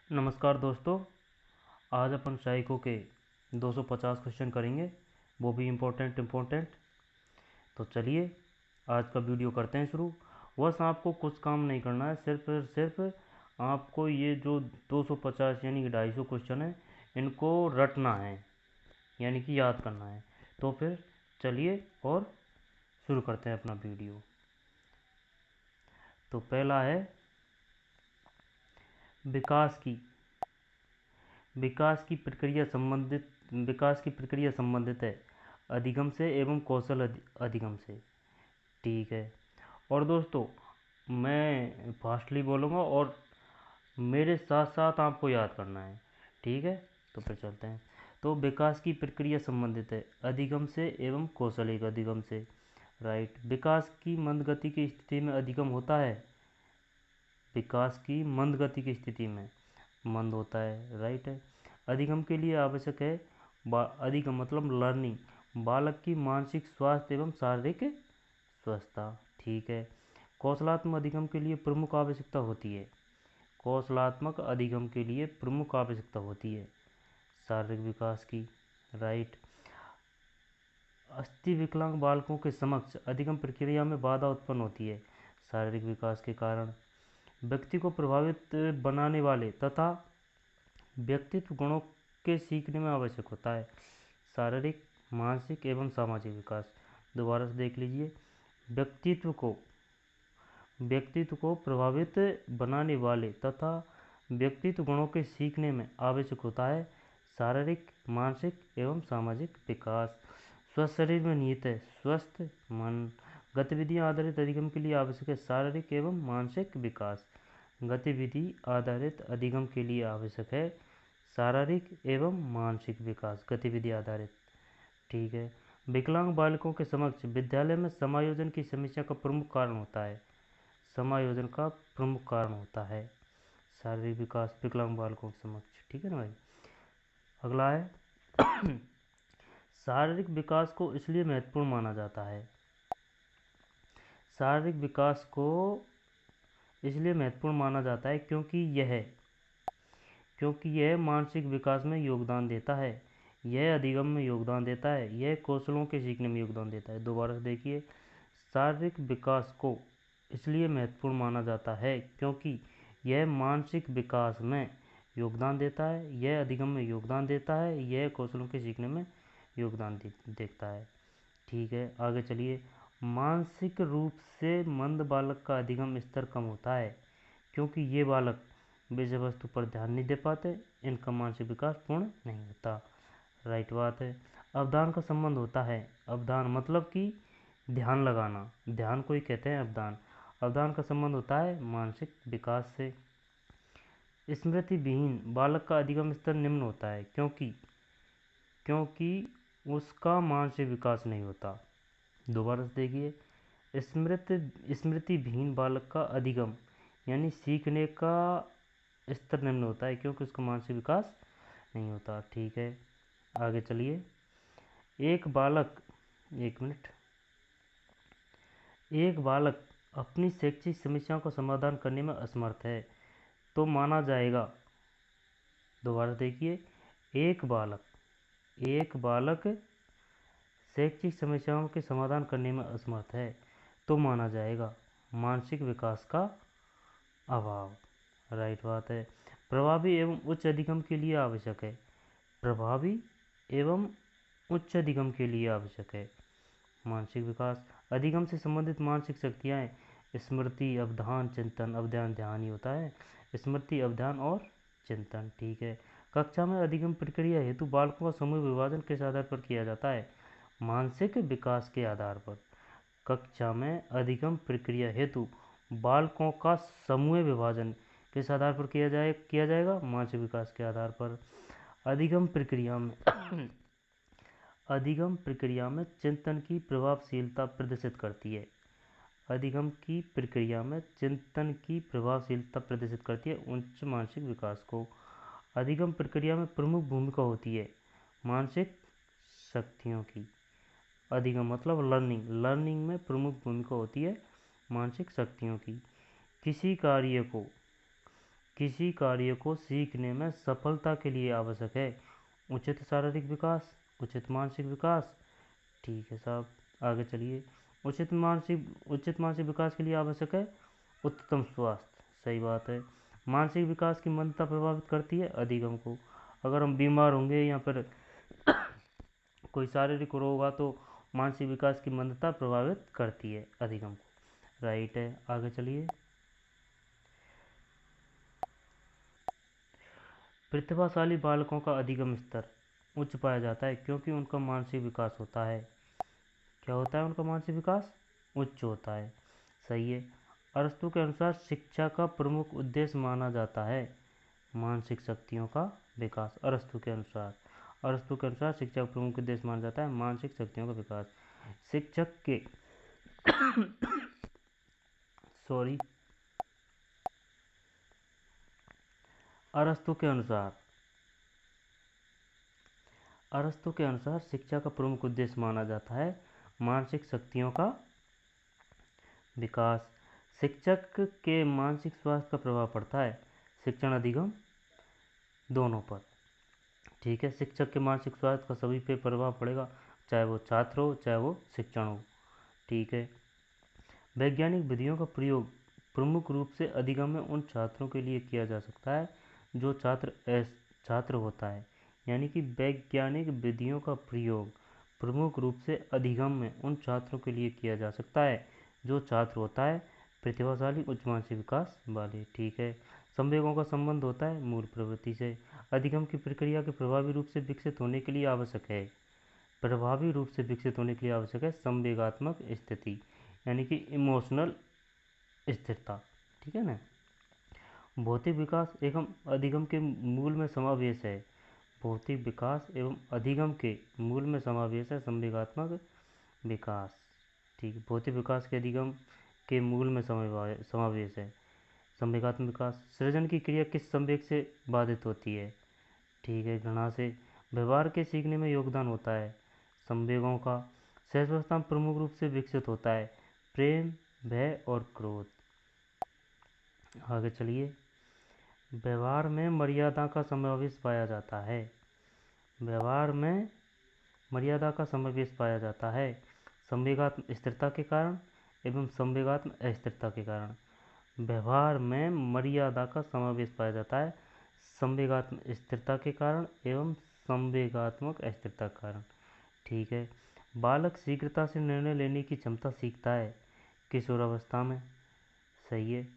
नमस्कार दोस्तों। आज अपन साइको के 250 क्वेश्चन करेंगे, वो भी इम्पोर्टेंट। तो चलिए आज का वीडियो करते हैं शुरू। बस आपको कुछ काम नहीं करना है, सिर्फ आपको ये जो 250 यानी कि 250 क्वेश्चन है इनको रटना है, यानी कि याद करना है। तो फिर चलिए और शुरू करते हैं अपना वीडियो। तो पहला है विकास की विकास की प्रक्रिया संबंधित है अधिगम से एवं कौशल अधिगम से। ठीक है। और दोस्तों मैं फास्टली बोलूँगा और मेरे साथ साथ आपको याद करना है। ठीक है, तो फिर चलते हैं। तो विकास की प्रक्रिया संबंधित है अधिगम से एवं कौशल एक अधिगम से। राइट। विकास की मंद गति की स्थिति में अधिगम होता है। विकास की मंद गति की स्थिति में मंद होता है। राइट है। अधिगम के लिए आवश्यक है अधिगम मतलब लर्निंग बालक की मानसिक स्वास्थ्य एवं शारीरिक स्वस्थता। ठीक है। कौशलात्मक अधिगम के लिए प्रमुख आवश्यकता होती है। कौशलात्मक अधिगम के लिए प्रमुख आवश्यकता होती है शारीरिक विकास की। राइट। अस्थि विकलांग बालकों के समक्ष अधिगम प्रक्रिया में बाधा उत्पन्न होती है शारीरिक विकास के कारण। व्यक्ति को प्रभावित बनाने वाले तथा व्यक्तित्व गुणों के सीखने में आवश्यक होता है शारीरिक मानसिक एवं सामाजिक विकास। दोबारा से देख लीजिए। व्यक्तित्व को प्रभावित बनाने वाले तथा व्यक्तित्व गुणों के सीखने में आवश्यक होता है शारीरिक मानसिक एवं सामाजिक विकास। स्वस्थ शरीर में निहित है स्वस्थ मन। गतिविधियां आधारित अधिगम के लिए आवश्यक है शारीरिक एवं मानसिक विकास। गतिविधि आधारित अधिगम के लिए आवश्यक है शारीरिक एवं मानसिक विकास। गतिविधि आधारित। ठीक है। विकलांग बालकों के समक्ष विद्यालय में समायोजन की समस्या का प्रमुख कारण होता है शारीरिक विकास विकलांग बालकों के समक्ष। ठीक है ना भाई। अगला है शारीरिक विकास को इसलिए महत्वपूर्ण माना जाता है शारीरिक विकास को इसलिए महत्वपूर्ण माना जाता है क्योंकि यह मानसिक विकास में योगदान देता है, यह अधिगम में योगदान देता है, यह कौशलों के सीखने में योगदान देता है। दोबारा से देखिए। शारीरिक विकास को इसलिए महत्वपूर्ण माना जाता है क्योंकि यह मानसिक विकास में योगदान देता है, यह अधिगम में योगदान देता है, यह कौशलों के सीखने में योगदान देता है। ठीक है, आगे चलिए। मानसिक रूप से मंद बालक का अधिगम स्तर कम होता है क्योंकि ये बालक विषय वस्तु पर ध्यान नहीं दे पाते, इनका मानसिक विकास पूर्ण नहीं होता। राइट बात है। अवधान का संबंध होता है। अवधान मतलब कि ध्यान लगाना, ध्यान को ही कहते हैं अवधान। अवधान का संबंध होता है मानसिक विकास से। स्मृति विहीन बालक का अधिगम स्तर निम्न होता है क्योंकि उसका मानसिक विकास नहीं होता। दोबारा से देखिए। स्मृति विहीन बालक का अधिगम यानी सीखने का स्तर निम्न होता है क्योंकि उसका मानसिक विकास नहीं होता। ठीक है, आगे चलिए। एक बालक अपनी शैक्षिक समस्याओं का समाधान करने में असमर्थ है तो माना जाएगा। दोबारा देखिए। एक बालक शैक्षिक समस्याओं के समाधान करने में असमर्थ है तो माना जाएगा मानसिक विकास का अभाव। राइट बात है। प्रभावी एवं उच्च अधिगम के लिए आवश्यक है मानसिक विकास। अधिगम से संबंधित मानसिक शक्तियाँ स्मृति अवधान चिंतन। अवधान ध्यान ही होता है, स्मृति अवधान और चिंतन। ठीक है। कक्षा में अधिगम प्रक्रिया हेतु बालकों का समूह विभाजन किस आधार पर किया जाता है? मानसिक विकास के आधार पर। कक्षा में अधिगम प्रक्रिया हेतु बालकों का समूह विभाजन किस आधार पर किया जाएगा? मानसिक विकास के आधार पर। अधिगम प्रक्रिया में चिंतन की प्रभावशीलता प्रदर्शित करती है। अधिगम की प्रक्रिया में चिंतन की प्रभावशीलता प्रदर्शित करती है उच्च मानसिक विकास को। अधिगम प्रक्रिया में प्रमुख भूमिका होती है मानसिक शक्तियों की। अधिगम मतलब लर्निंग में प्रमुख भूमिका होती है मानसिक शक्तियों की। किसी किसी कार्य को सीखने में सफलता के लिए आवश्यक है। उचित शारीरिक विकास, उचित मानसिक विकास। ठीक है साहब, आगे चलिए। उचित मानसिक विकास के लिए आवश्यक है उत्तम स्वास्थ्य। सही बात है। मानसिक विकास की मंदता प्रभावित करती है अधिगम को। अगर हम बीमार होंगे या फिर कोई शारीरिक रोग होगा तो मानसिक विकास की मंदता प्रभावित करती है अधिगम को। राइट है, आगे चलिए। प्रतिभाशाली बालकों का अधिगम स्तर उच्च पाया जाता है क्योंकि उनका मानसिक विकास होता है। क्या होता है? उनका मानसिक विकास उच्च होता है। सही है। अरस्तु के अनुसार शिक्षा का प्रमुख उद्देश्य माना जाता है मानसिक शक्तियों का विकास। अरस्तु के अनुसार शिक्षा का प्रमुख उद्देश्य माना जाता है मानसिक शक्तियों का विकास। शिक्षक के अरस्तु के अनुसार शिक्षा का प्रमुख उद्देश्य माना जाता है मानसिक शक्तियों का विकास। शिक्षक के मानसिक स्वास्थ्य का प्रभाव पड़ता है शिक्षण अधिगम दोनों पर। ठीक है, शिक्षक के मानसिक स्वास्थ्य का सभी पे प्रभाव पड़ेगा, चाहे वो छात्र हो चाहे वो शिक्षण हो। ठीक है। वैज्ञानिक विधियों का प्रयोग प्रमुख रूप से अधिगम में उन छात्रों के लिए किया जा सकता है जो छात्र होता है। यानी कि वैज्ञानिक विधियों का प्रयोग प्रमुख रूप से अधिगम में उन छात्रों के लिए किया जा सकता है जो छात्र होता है प्रतिभाशाली उच्च मानसिक विकास वाले। ठीक है। संवेगों का संबंध होता है मूल प्रवृत्ति से। अधिगम की प्रक्रिया के प्रभावी रूप से विकसित होने के लिए आवश्यक है संवेगात्मक स्थिति, यानी कि इमोशनल स्थिरता। ठीक है ना। भौतिक विकास एवं अधिगम के मूल में समावेश है संवेगात्मक विकास। ठीक है। भौतिक विकास के अधिगम के मूल में समावेश है संवेगात्मक विकास। सृजन की क्रिया किस संवेग से बाधित होती है? ठीक है, घृणा से। व्यवहार के सीखने में योगदान होता है संवेगों का। सहजवस्था में प्रमुख रूप से विकसित होता है प्रेम, भय और क्रोध। आगे चलिए। व्यवहार में मर्यादा का समावेश पाया जाता है संवेगात्मक स्थिरता के कारण एवं संवेगात्मक अस्थिरता के कारण। व्यवहार में मर्यादा का समावेश पाया जाता है संवेगात्मक स्थिरता के कारण एवं संवेगात्मक अस्थिरता के कारण। ठीक है। बालक शीघ्रता से निर्णय लेने की क्षमता सीखता है किशोरावस्था में। सही है।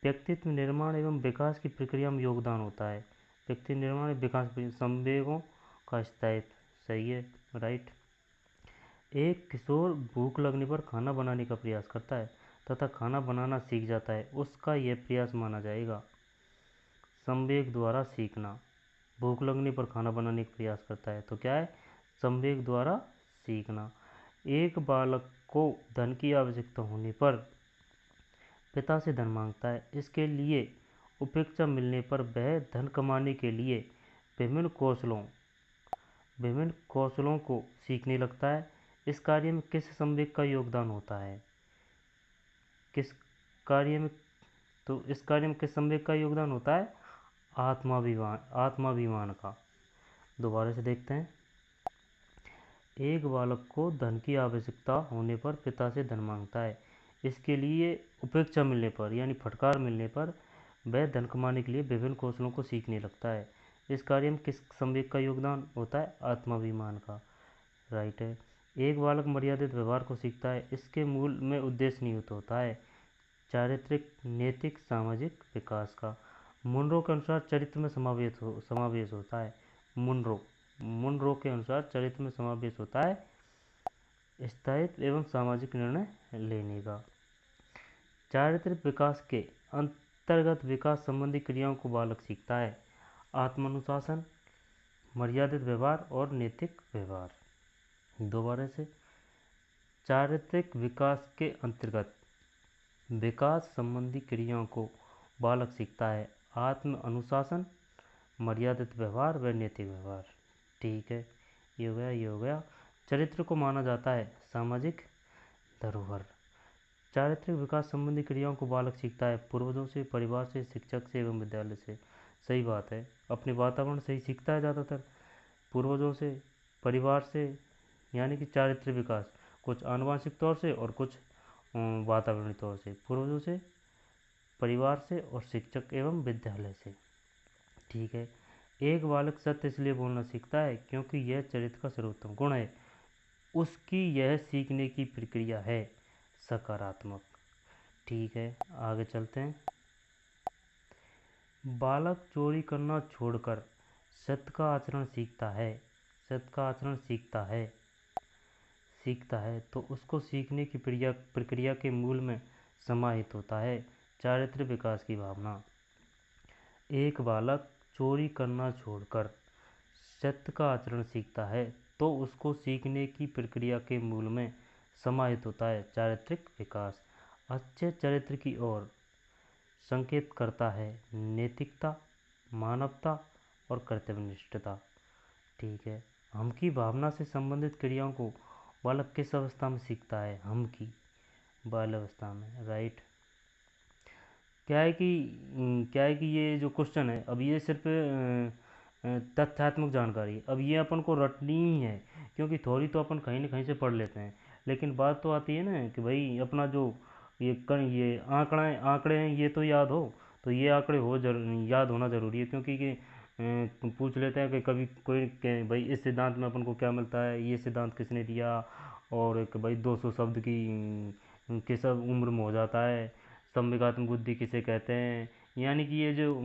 व्यक्तित्व निर्माण एवं विकास की प्रक्रिया में योगदान होता है व्यक्तित्व निर्माण एवं विकास संवेगों का स्थायित्व। सही है, राइट। एक किशोर भूख लगने पर खाना बनाने का प्रयास करता है तथा खाना बनाना सीख जाता है, उसका यह प्रयास माना जाएगा संवेग द्वारा सीखना। भूख लगने पर खाना बनाने का प्रयास करता है तो क्या है? संवेग द्वारा सीखना। एक बालक को धन की आवश्यकता होने पर पिता से धन मांगता है। इसके लिए उपेक्षा मिलने पर वह धन कमाने के लिए विभिन्न कौशलों को सीखने लगता है। इस कार्य में किस संवेग का योगदान होता है? इस कार्य में किस संवेग का योगदान होता है? आत्माभिमान का। दोबारा से देखते हैं। एक बालक को धन की आवश्यकता होने पर पिता से धन मांगता है। इसके लिए उपेक्षा मिलने पर यानी फटकार मिलने पर वह धन कमाने के लिए विभिन्न कौशलों को सीखने लगता है। इस कार्य में किस संवेग का योगदान होता है? आत्माभिमान का। राइट है। एक बालक मर्यादित व्यवहार को सीखता है। इसके मूल में उद्देश्य निहित होता है चारित्रिक, नैतिक, सामाजिक विकास का। मुनरो के अनुसार चरित्र में समावेश होता है मुनरो के अनुसार चरित्र में समावेश होता है स्थायित्व एवं सामाजिक निर्णय लेने का। चारित्रिक विकास के अंतर्गत विकास संबंधी क्रियाओं को बालक सीखता है आत्मानुशासन, मर्यादित व्यवहार और नैतिक व्यवहार। दोबारा से। चारित्रिक विकास के अंतर्गत विकास संबंधी क्रियाओं को बालक सीखता है आत्म अनुशासन, मर्यादित व्यवहार व नैतिक व्यवहार। ठीक है, ये हो गया। चरित्र को माना जाता है सामाजिक धरोहर। चारित्रिक विकास संबंधी क्रियाओं को बालक सीखता है पूर्वजों से, परिवार से, शिक्षक से एवं विद्यालय से। सही बात है, अपने वातावरण से ही सीखता है ज़्यादातर, पूर्वजों से, परिवार से, यानी कि चारित्रिक विकास कुछ आनुवंशिक तौर से और कुछ वातावरणीय तौर से। पूर्वजों से, परिवार से और शिक्षक एवं विद्यालय से। ठीक है। एक बालक सत्य इसलिए बोलना सीखता है क्योंकि यह चरित्र का सर्वोत्तम गुण है। उसकी यह सीखने की प्रक्रिया है सकारात्मक। ठीक है, आगे चलते हैं। बालक चोरी करना छोड़कर सत्य का आचरण सीखता है। सत्य का आचरण सीखता है तो उसको सीखने की प्रक्रिया के मूल में समाहित होता है चारित्रिक विकास की भावना। एक बालक चोरी करना छोड़कर सत्य का आचरण सीखता है तो उसको सीखने की प्रक्रिया के मूल में समाहित होता है चारित्रिक विकास। अच्छे चरित्र की ओर संकेत करता है नैतिकता, मानवता और कर्तव्यनिष्ठता। ठीक है। हम की भावना से संबंधित क्रियाओं को बालक किस अवस्था में सीखता है? हम की बाल्यावस्था में। राइट। क्या है कि ये जो क्वेश्चन है, अब ये सिर्फ तथ्यात्मक जानकारी है। अब ये अपन को रटनी ही है, क्योंकि थोड़ी तो अपन कहीं ना कहीं से पढ़ लेते हैं, लेकिन बात तो आती है ना कि भाई अपना जो ये आंकड़े हैं ये तो याद हो, तो ये आंकड़े याद होना ज़रूरी है, क्योंकि पूछ लेते हैं कि कभी कोई भाई इस सिद्धांत में अपन को क्या मिलता है, ये सिद्धांत किसने दिया, और एक भाई 200 शब्द की किस उम्र में हो जाता है, संवेगात्मक बुद्धि किसे कहते हैं। यानी कि ये जो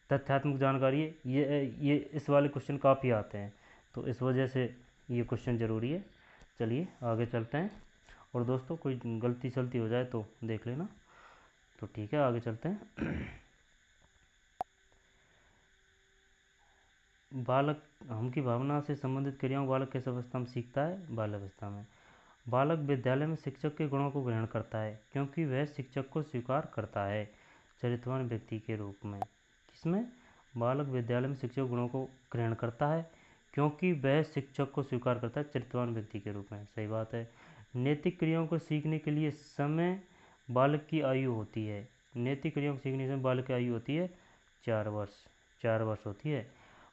तथ्यात्मक जानकारी है, ये इस वाले क्वेश्चन काफ़ी आते हैं, तो इस वजह से ये क्वेश्चन ज़रूरी है। चलिए आगे चलते हैं। और दोस्तों कोई गलती सलती हो जाए तो देख लेना। तो ठीक है, आगे चलते हैं। बालक हम की भावना से संबंधित क्रियाओं बालक किस अवस्था में सीखता है? बाल्यावस्था में। बालक विद्यालय में शिक्षक के गुणों को ग्रहण करता है क्योंकि वह शिक्षक को स्वीकार करता है चरित्रवान व्यक्ति के रूप में। किसमें? बालक विद्यालय में शिक्षक गुणों को ग्रहण करता है क्योंकि वह शिक्षक को स्वीकार करता है चरित्रवान व्यक्ति के रूप में। सही बात है। नैतिक क्रियाओं को सीखने के लिए समय बालक की आयु होती है। नैतिक क्रियाओं को सीखने से बालक की आयु होती है 4 वर्ष। 4 वर्ष होती है।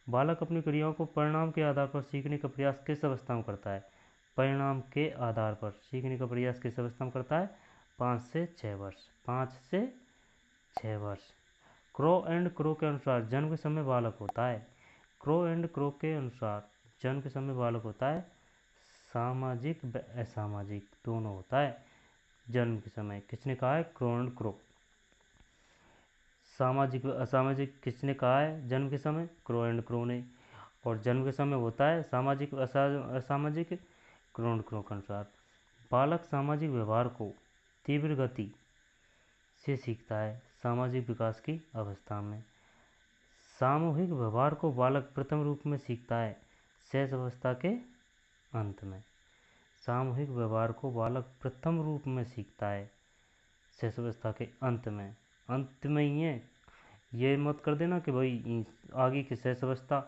बालक अपनी क्रियाओं को परिणाम के आधार पर सीखने का प्रयास किस अवस्था में करता है? परिणाम के आधार पर सीखने का प्रयास किस अवस्था में करता है? 5 से 6 वर्ष। 5 से 6 वर्ष। क्रो एंड क्रो के अनुसार जन्म के समय बालक होता है। क्रो एंड क्रो के अनुसार जन्म के समय बालक होता है सामाजिक व असामाजिक दोनों होता है जन्म के समय। किसने कहा है? Crow and crow. सामाजिक व असामाजिक किसने कहा है जन्म के समय? क्रो एंड क्रो ने। और जन्म के समय होता है सामाजिक व असामाजिक क्रो एंड क्रो के अनुसार। बालक सामाजिक व्यवहार को तीव्र गति से सीखता है सामाजिक विकास की अवस्था में। सामूहिक व्यवहार को बालक प्रथम रूप में सीखता है शेष अवस्था के अंत में। सामूहिक व्यवहार को बालक प्रथम रूप में सीखता है शेष अवस्था के अंत में। अंत में ही है, ये मत कर देना कि भाई आगे की शेष अवस्था,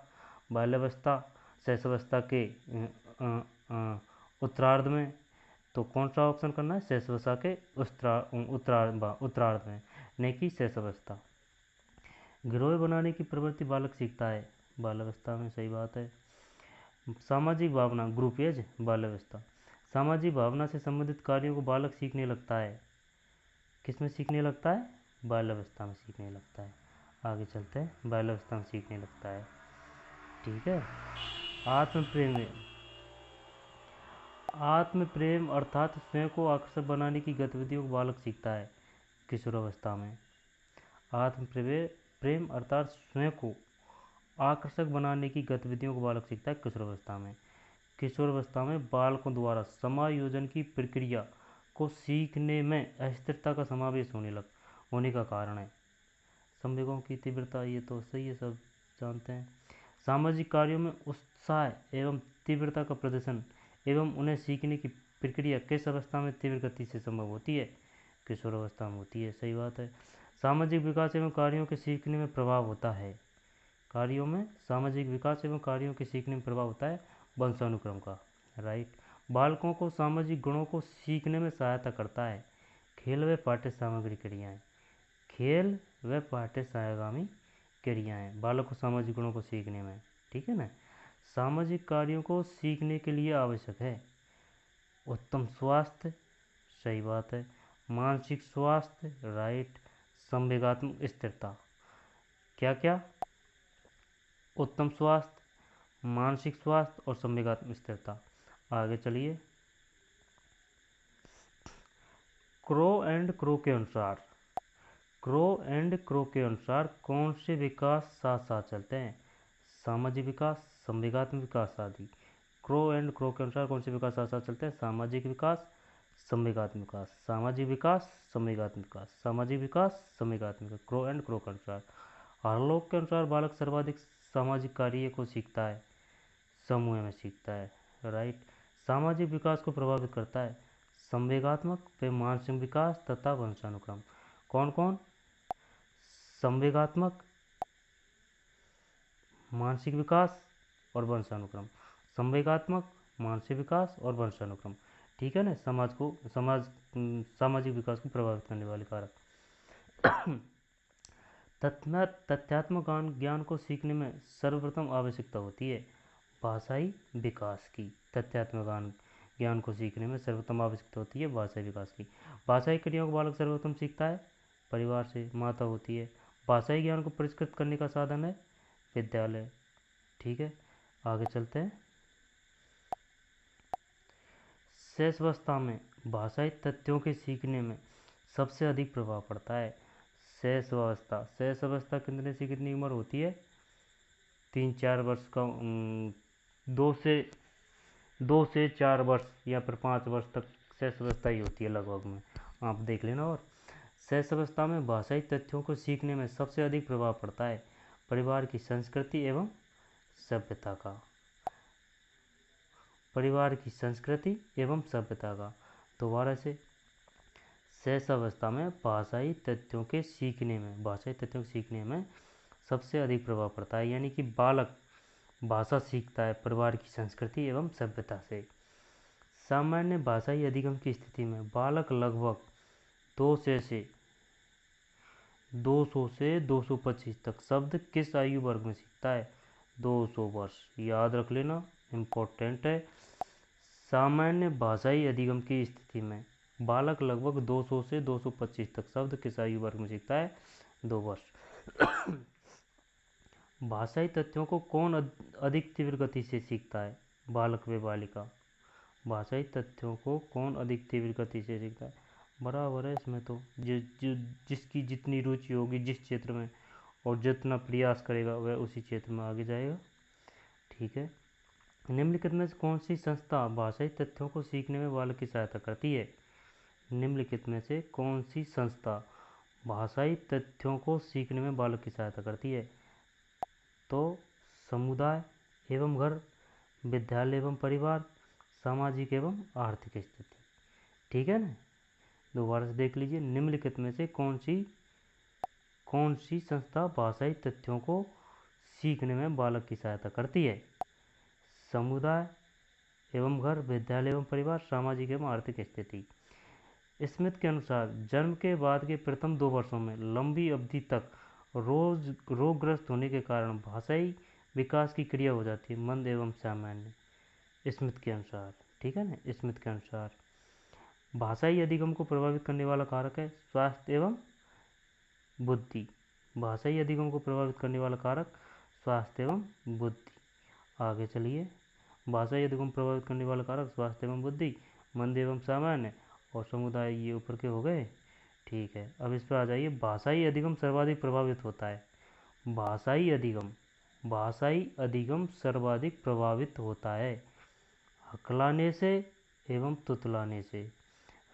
बाल्यावस्था, शेष अवस्था के उत्तरार्ध में। तो कौन सा ऑप्शन करना है? शेष अवस्था के उत्तरार्ध में, नहीं कि शेष अवस्था। गिरोह बनाने की प्रवृत्ति बालक सीखता है बाल्यावस्था में। सही बात है। सामाजिक भावना ग्रुप एज बाल्यावस्था। सामाजिक भावना से संबंधित कार्यों को बालक सीखने लगता है। किस में सीखने लगता है? बाल्यावस्था में सीखने लगता है। आगे चलते हैं। बाल्यावस्था में सीखने लगता है। ठीक है। आत्म प्रेम अर्थात स्वयं को आकर्षक बनाने की गतिविधियों को बालक सीखता है किशोरावस्था में। आत्म प्रेम अर्थात स्वयं को आकर्षक बनाने की गतिविधियों को बालक सीखता है किशोरावस्था में। किशोरावस्था में बालकों द्वारा समायोजन की प्रक्रिया को सीखने में अस्थिरता का समावेश होने का कारण है। संवेगों की तीव्रता, ये तो सही है, सब जानते हैं। सामाजिक कार्यों में उत्साह एवं तीव्रता का प्रदर्शन एवं उन्हें सीखने की प्रक्रिया किस अवस्था में तीव्र गति से संभव होती है? किशोरावस्था में होती है। सही बात है। सामाजिक विकास एवं कार्यों के सीखने में प्रभाव होता है। कार्यों में सामाजिक विकास एवं कार्यों के सीखने में प्रभाव होता है वंशानुक्रम का। राइट। बालकों को सामाजिक गुणों को सीखने में सहायता करता है। खेल व पाठ्य सामग्री क्रियाएं, खेल व पाठ्य सहगामी क्रियाएं बालक को सामाजिक गुणों को सीखने में, ठीक है ना। सामाजिक कार्यों को सीखने के लिए आवश्यक है उत्तम स्वास्थ्य, सही बात है, मानसिक स्वास्थ्य, राइट, संवेगात्मक स्थिरता, क्या क्या, उत्तम स्वास्थ्य, मानसिक स्वास्थ्य और संवेगात्मक स्थिरता। आगे चलिए, क्रो एंड क्रो के अनुसार, क्रो एंड क्रो के अनुसार कौन से विकास साथ साथ चलते हैं? सामाजिक विकास, संवेगात्मक विकास आदि। क्रो एंड क्रो के अनुसार कौन से विकास साथ साथ चलते हैं? सामाजिक विकास, संवेगात्मक विकास, सामाजिक विकास, संवेगात्मक विकास, सामाजिक विकास, संवेगात्मक विकास, क्रो एंड क्रो के अनुसार। हार्लोक के अनुसार बालक सर्वाधिक सामाजिक कार्य को सीखता है, समूह में सीखता है, राइट। सामाजिक विकास को प्रभावित करता है संवेगात्मक व मानसिक विकास तथा वंशानुक्रम। कौन कौन? संवेगात्मक, मानसिक विकास और वंशानुक्रम, संवेगात्मक, मानसिक विकास और वंशानुक्रम, ठीक है ना। सामाजिक विकास को प्रभावित करने वाले कारक। तथ्यात्मक ज्ञान को सीखने में सर्वप्रथम आवश्यकता होती है भाषाई विकास की। तथ्यात्मक ज्ञान को सीखने में सर्वप्रथम आवश्यकता होती है भाषाई विकास की। भाषाई क्रियाओं को बालक सर्वप्रथम सीखता है परिवार से, माता होती है। भाषाई ज्ञान को परिष्कृत करने का साधन है विद्यालय, ठीक है। आगे चलते हैं। शैशवावस्था में भाषाई तथ्यों के सीखने में सबसे अधिक प्रभाव पड़ता है शैशवावस्था। शैशवावस्था कितने से कितनी उम्र होती है? 3-4 वर्ष का, 2 से 4 वर्ष या फिर 5 वर्ष तक शैशवावस्था ही होती है लगभग में, आप देख लेना। और शैशवावस्था में भाषाई तथ्यों को सीखने में सबसे अधिक प्रभाव पड़ता है परिवार की संस्कृति एवं सभ्यता का, परिवार की संस्कृति एवं सभ्यता का। दोबारा से, शैशवावस्था में भाषाई तथ्यों के सीखने में, भाषाई तथ्यों के सीखने में सबसे अधिक प्रभाव पड़ता है, यानी कि बालक भाषा सीखता है परिवार की संस्कृति एवं सभ्यता से। सामान्य भाषाई अधिगम की स्थिति में बालक लगभग 200 से 225 तक शब्द किस आयु वर्ग में सीखता है? 200 वर्ष, याद रख लेना, इम्पोर्टेंट है। सामान्य भाषाई अधिगम की स्थिति में बालक लगभग 200 से 225 तक शब्द किस आयु वर्ग में सीखता है? 2 वर्ष। भाषाई तथ्यों को कौन अधिक तीव्र गति से सीखता है? बालक व बालिका। भाषाई तथ्यों को कौन अधिक तीव्र गति से सीखता है? बराबर है इसमें तो, जिसकी जितनी रुचि होगी जिस क्षेत्र में और जितना प्रयास करेगा वह उसी क्षेत्र में आगे जाएगा, ठीक है। निम्नलिखित में से कौन सी संस्था भाषाई तथ्यों को सीखने में बालक की सहायता करती है? निम्नलिखित में से कौन सी संस्था भाषाई तथ्यों को सीखने में बालक की सहायता करती है? तो समुदाय एवं घर, विद्यालय एवं परिवार, सामाजिक एवं आर्थिक स्थिति, ठीक है ना। दोबारा से देख लीजिए, निम्नलिखित में से कौन सी संस्था भाषाई तथ्यों को सीखने में बालक की सहायता करती है? समुदाय एवं घर, विद्यालय एवं परिवार, सामाजिक एवं आर्थिक स्थिति। स्मिथ के अनुसार जन्म के बाद के प्रथम 2 वर्षों में लंबी अवधि तक रोगग्रस्त होने के कारण भाषाई विकास की क्रिया हो जाती है मंद एवं सामान्य, स्मिथ के अनुसार, ठीक है ना। स्मिथ के अनुसार भाषाई अधिगम को प्रभावित करने वाला कारक है स्वास्थ्य एवं बुद्धि। भाषाई अधिगम को प्रभावित करने वाला कारक स्वास्थ्य एवं बुद्धि। आगे चलिए, भाषाई अधिगम प्रभावित करने वाला कारक स्वास्थ्य एवं बुद्धि, मंद एवं सामान्य और समुदाय, ये ऊपर के हो गए, ठीक है। अब इस पर आ जाइए, भाषाई अधिगम सर्वाधिक प्रभावित होता है। भाषाई अधिगम सर्वाधिक प्रभावित होता है हकलाने से एवं तुतलाने से,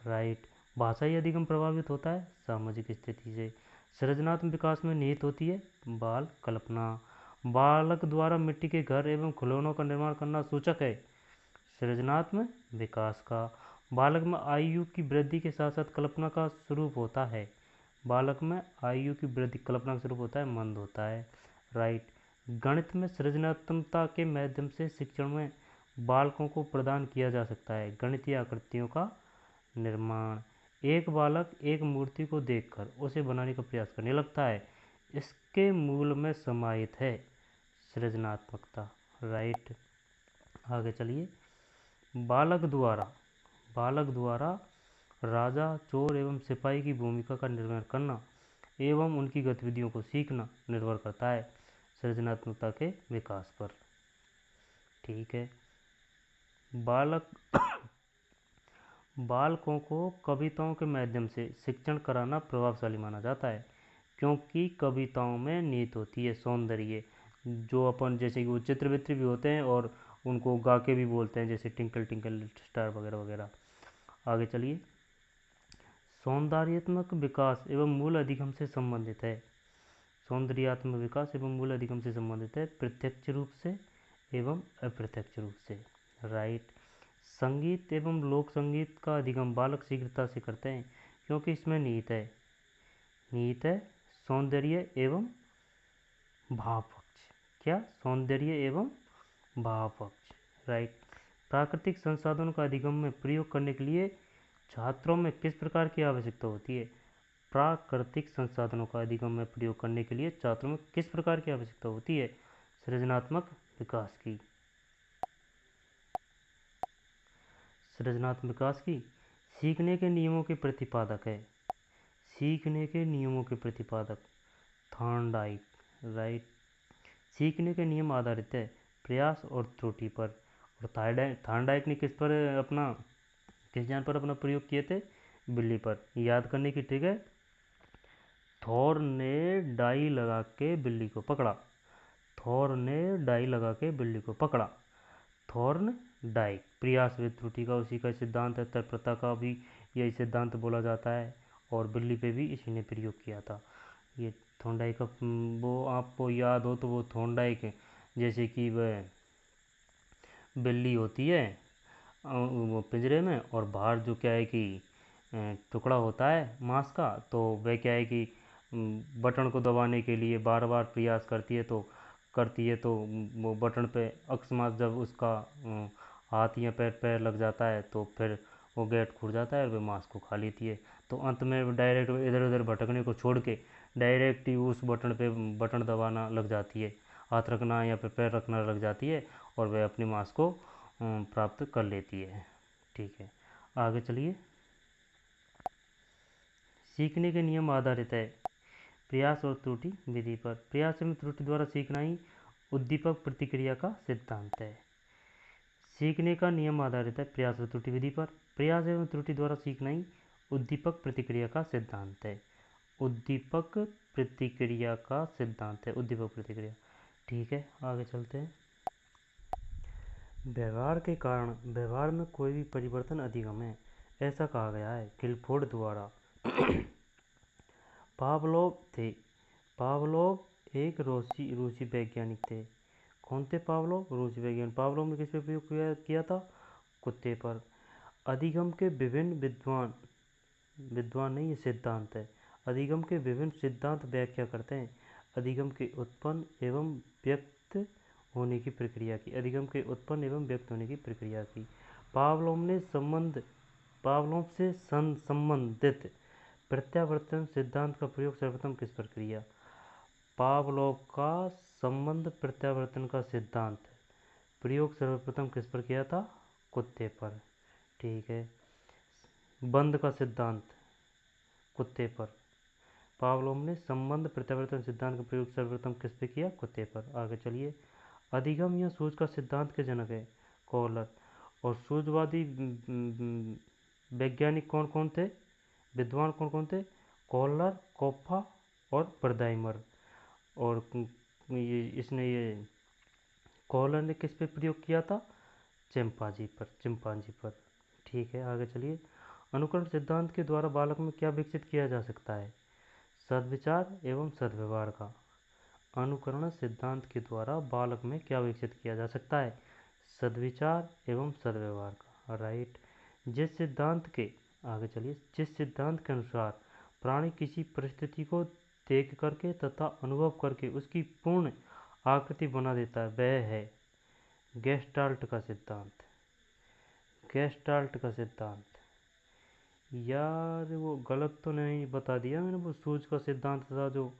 राइट। भाषाई अधिगम प्रभावित होता है सामाजिक स्थिति से। सृजनात्मक विकास में निहित होती है बाल कल्पना। बालक द्वारा मिट्टी के घर एवं खिलौनों का निर्माण करना सूचक है सृजनात्मक विकास का। बालक में आयु की वृद्धि के साथ साथ कल्पना का स्वरूप होता है। बालक में आयु की वृद्धि कल्पना का स्वरूप होता है मंद होता है, राइट। गणित में सृजनात्मकता के माध्यम से शिक्षण में बालकों को प्रदान किया जा सकता है। गणितीय आकृतियों का निर्माण, एक बालक एक मूर्ति को देखकर उसे बनाने का प्रयास करने लगता है। इसके मूल में समाहित है सृजनात्मकता। राइट, आगे चलिए। बालक द्वारा राजा, चोर एवं सिपाही की भूमिका का निर्वहन करना एवं उनकी गतिविधियों को सीखना निर्भर करता है सृजनात्मकता के विकास पर। ठीक है। बालकों को कविताओं के माध्यम से शिक्षण कराना प्रभावशाली माना जाता है, क्योंकि कविताओं में नीति होती है, सौंदर्य, जो अपन जैसे कि वो चित्रवित्र भी होते हैं और उनको गा के भी बोलते हैं, जैसे टिंकल टिंकल लिटिल स्टार वगैरह वगैरह। आगे चलिए। सौंदर्यात्मक विकास एवं मूल अधिगम से संबंधित है। सौंदर्यात्मक विकास एवं मूल अधिगम से संबंधित है, प्रत्यक्ष रूप से एवं अप्रत्यक्ष रूप से। राइट। संगीत एवं लोक संगीत का अधिगम बालक शीघ्रता से करते हैं, क्योंकि इसमें निहित है सौंदर्य एवं भाव पक्ष। क्या? सौंदर्य एवं भाव पक्ष। राइट। प्राकृतिक संसाधनों का अधिगम में प्रयोग करने के लिए छात्रों में किस प्रकार की आवश्यकता होती है? प्राकृतिक संसाधनों का अधिगम में प्रयोग करने के लिए छात्रों में किस प्रकार की आवश्यकता होती है? सृजनात्मक विकास की। सृजनात्मक विकास की। सीखने के नियमों के प्रतिपादक है। सीखने के नियमों के प्रतिपादक थॉर्नडाइक। राइट। सीखने के नियम आधारित है प्रयास और त्रुटि पर। और थॉर्नडाइक ने किस जान पर अपना प्रयोग किए थे? बिल्ली पर। याद करने की ट्रिक है, थॉर ने डाई लगा के बिल्ली को पकड़ा। थॉर ने डाई लगा के बिल्ली को पकड़ा। थॉर्न डाइक, प्रयास व त्रुटि का उसी का सिद्धांत है। तत्परता का भी यही सिद्धांत बोला जाता है, और बिल्ली पे भी इसी ने प्रयोग किया था। ये थॉर्नडाइक का वो आपको याद हो तो वो थॉर्नडाइक जैसे कि वह बिल्ली होती है वो पिंजरे में, और बाहर जो क्या है कि टुकड़ा होता है मांस का, तो वह क्या है कि बटन को दबाने के लिए बार बार प्रयास करती है, तो वो बटन पे अकस्मात जब उसका हाथ या पैर लग जाता है, तो फिर वो गेट खुल जाता है और वह मांस को खा लेती है। तो अंत में डायरेक्ट इधर उधर भटकने को छोड़ के डायरेक्ट ही उस बटन दबाना लग जाती है, हाथ रखना या फिर पैर रखना लग जाती है, और वह अपनी मांस को प्राप्त कर लेती है। ठीक है, आगे चलिए। सीखने के नियम आधारित है प्रयास और त्रुटि विधि पर। प्रयास एवं त्रुटि द्वारा सीखना ही उद्दीपक प्रतिक्रिया का सिद्धांत है। सीखने का नियम आधारित है प्रयास और त्रुटि विधि पर। प्रयास एवं त्रुटि द्वारा सीखना ही उद्दीपक प्रतिक्रिया का सिद्धांत है। उद्दीपक प्रतिक्रिया का सिद्धांत है, उद्दीपक प्रतिक्रिया। ठीक है, आगे चलते हैं। व्यवहार के कारण व्यवहार में कोई भी परिवर्तन अधिगम है, ऐसा कहा गया है गिलफोर्ड द्वारा। पावलोव थे। पावलोव एक रूसी वैज्ञानिक थे। कौन थे पावलोव? रूसी वैज्ञानिक। पावलोव ने किस पे प्रयोग किया था? कुत्ते पर। अधिगम के विभिन्न विद्वान नहीं, ये सिद्धांत है। अधिगम के विभिन्न सिद्धांत व्याख्या करते हैं अधिगम के उत्पन्न एवं व्यक्त होने की प्रक्रिया की। अधिगम के उत्पन्न एवं व्यक्त होने की प्रक्रिया की। पावलोव से संबंधित प्रत्यावर्तन सिद्धांत का प्रयोग सर्वप्रथम किस पर किया? पावलोव का संबंध प्रत्यावर्तन का सिद्धांत प्रयोग सर्वप्रथम किस पर किया था? कुत्ते पर। ठीक है। बंद का सिद्धांत कुत्ते पर। पावलोव ने संबंध प्रत्यावर्तन सिद्धांत का प्रयोग सर्वप्रथम किस पे किया? कुत्ते पर। आगे चलिए। अधिगम या सूझ का सिद्धांत के जनक है कॉलर। और सूझवादी वैज्ञानिक कौन कौन थे? विद्वान कौन कौन थे? कॉलर, कोप्पा और बर्दाइमर। और ये कॉलर ने किस पे प्रयोग किया था? चिंपांजी पर। ठीक है, आगे चलिए। अनुकरण सिद्धांत के द्वारा बालक में क्या विकसित किया जा सकता है? सद्विचार एवं सद्व्यवहार का। अनुकरण सिद्धांत के द्वारा बालक में क्या विकसित किया जा सकता है? सद्विचार एवं सद्व्यवहार का। राइट। जिस सिद्धांत के अनुसार प्राणी किसी परिस्थिति को देख करके तथा अनुभव करके उसकी पूर्ण आकृति बना देता है, वह है गेस्टाल्ट का सिद्धांत, गेस्टाल्ट का सिद्धांत। यार वो गलत तो नहीं बता दिया मैंने, वो सूज का सिद्धांत था जो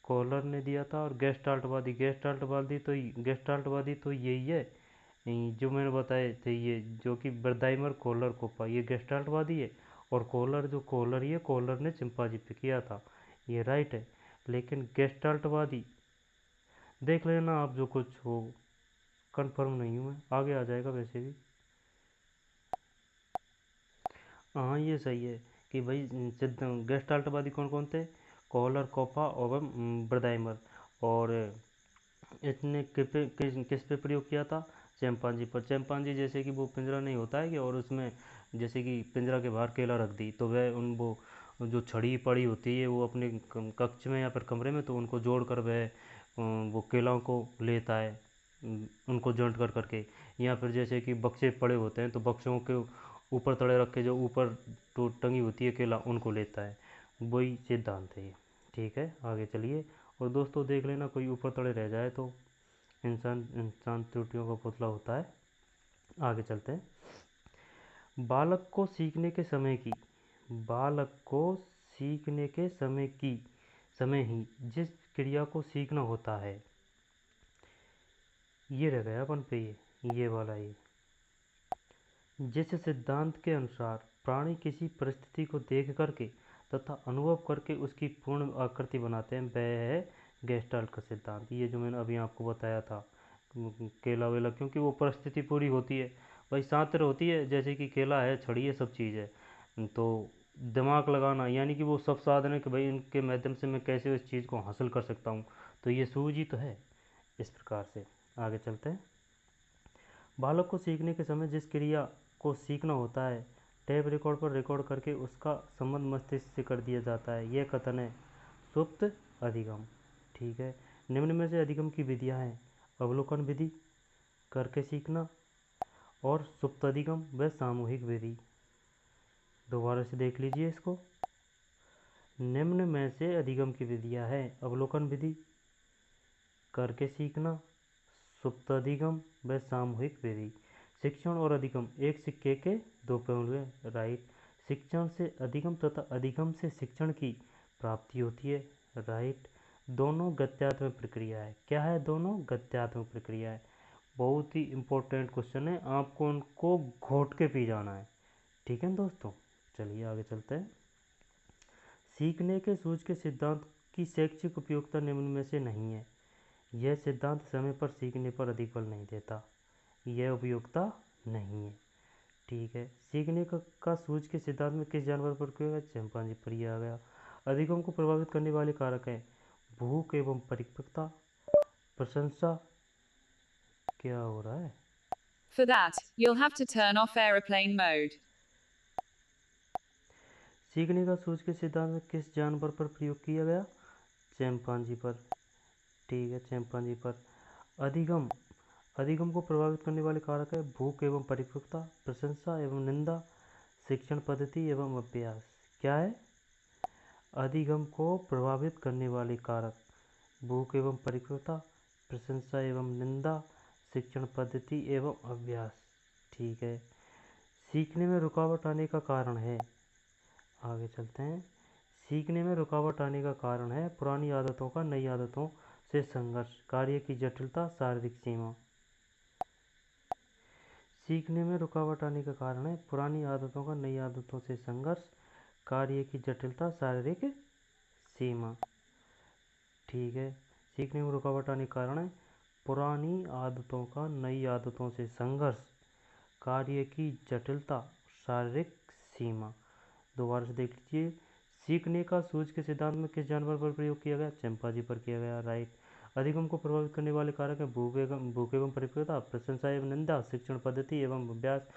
कॉलर ने दिया था, और गेस्टाल्टवादी, गेस्टाल्टवादी तो यही है जो मैंने बताए थे, ये जो कि बर्दाइमर कोहलर कोप्पा, ये गेस्टाल्टवादी है। और कोहलर जो कोहलर ये कोहलर ने चिंपांजी पे किया था, ये राइट है। लेकिन गेस्टाल्टवादी देख लेना आप, जो कुछ हो, कंफर्म नहीं हूँ मैं, आगे आ जाएगा वैसे भी। हाँ ये सही है कि भाई गेस्टाल्टवादी कौन कौन थे, कोहलर कोप्पा और बर्दाइमर। और इसने किस पे प्रयोग किया था, चैंपांजी पर। चैंपांजी जैसे कि वो पिंजरा नहीं होता है कि, और उसमें जैसे कि पिंजरा के बाहर केला रख दी, तो वह उन वो जो छड़ी पड़ी होती है वो अपने कक्ष में या फिर कमरे में, तो उनको जोड़ कर वह वो केलों को लेता है, उनको जॉइंट कर करके। या फिर जैसे कि बक्से पड़े होते हैं, तो बक्सों के ऊपर तड़े रख के जो ऊपर तो टंगी होती है केला, उनको लेता है। वही सिद्धांत है ये। ठीक है, आगे चलिए। और दोस्तों देख लेना, कोई ऊपर तड़े रह जाए तो इंसान इंसान त्रुटियों का पुतला होता है। आगे चलते हैं। बालक को सीखने के समय ही जिस क्रिया को सीखना होता है, ये रह गया अपन पे, ये वाला ये। जिस सिद्धांत के अनुसार प्राणी किसी परिस्थिति को देख करके तथा अनुभव करके उसकी पूर्ण आकृति बनाते हैं, वह है गेस्टाल्ट का सिद्धांत। ये जो मैंने अभी आपको बताया था, केला वेला, क्योंकि वो परिस्थिति पूरी होती है भाई, सातिर होती है, जैसे कि केला है, छड़ी है, सब चीज़ है। तो दिमाग लगाना, यानी कि वो सब साधन है कि भाई इनके माध्यम से मैं कैसे उस चीज़ को हासिल कर सकता हूँ, तो ये सूझ ही तो है। इस प्रकार से आगे चलते हैं। बालक को सीखने के समय जिस क्रिया को सीखना होता है, टेप रिकॉर्ड पर रिकॉर्ड करके उसका संबंध मस्तिष्क से कर दिया जाता है, यह कथन है सुप्त अधिगम। ठीक है, निम्न में से अधिगम की विधियां हैं अवलोकन विधि, करके सीखना, और सुप्त अधिगम व सामूहिक विधि। दोबारा से देख लीजिए इसको। निम्न में से अधिगम की विधियां हैं अवलोकन विधि, करके सीखना, सुप्त अधिगम व सामूहिक विधि। शिक्षण और अधिगम एक सिक्के के दो पहलू हैं, राइट। शिक्षण से अधिगम तथा अधिगम से शिक्षण की प्राप्ति होती है, राइट। दोनों गत्यात्मक प्रक्रिया है। क्या है दोनों? गत्यात्मक प्रक्रिया है। बहुत ही इम्पोर्टेंट क्वेश्चन है, आपको उनको घोट के पी जाना है। ठीक है दोस्तों, चलिए आगे चलते हैं। सीखने के सूझ के सिद्धांत की शैक्षिक उपयोगिता निम्न में से नहीं है। यह सिद्धांत समय पर सीखने पर अधिक बल नहीं देता, यह उपयोगिता नहीं है। ठीक है, सीखने का सूझ के सिद्धांत में किस जानवर पर प्रयोग है? चिंपांजी पर ही आ गया। अधिगम को प्रभावित करने वाले कारक हैं भूख एवं परिपक्वता, प्रशंसा। क्या हो रहा है? For that, you'll have to turn off aeroplane mode. सीखने का सूझ के सिद्धांत में किस जानवर पर प्रयोग किया गया? चिंपांजी पर। ठीक है, चिंपांजी पर। अधिगम अधिगम को प्रभावित करने वाले कारक है भूख एवं परिपक्वता, प्रशंसा एवं निंदा, शिक्षण पद्धति एवं अभ्यास। क्या है? अधिगम को प्रभावित करने वाले कारक भूख एवं परिपक्वता, प्रशंसा एवं निंदा, शिक्षण पद्धति एवं अभ्यास। ठीक है, सीखने में रुकावट आने का कारण है, आगे चलते हैं। सीखने में रुकावट आने का कारण है पुरानी आदतों का नई आदतों से संघर्ष, कार्य की जटिलता, शारीरिक सीमा। सीखने में रुकावट आने का कारण है पुरानी आदतों का नई आदतों से संघर्ष, कार्य की जटिलता, शारीरिक सीमा। ठीक है, सीखने में रुकावट आने का कारण है पुरानी आदतों का नई आदतों से संघर्ष, कार्य की जटिलता, शारीरिक सीमा। दोबारा से देख लीजिए। सीखने का सूझ के सिद्धांत में किस जानवर पर प्रयोग किया गया? चिंपांजी पर किया गया, राइट। अधिगम को प्रभावित करने वाले कारक है भूख एवं परिपक्वता, प्रशंसा एवं निंदा, शिक्षण पद्धति एवं अभ्यास।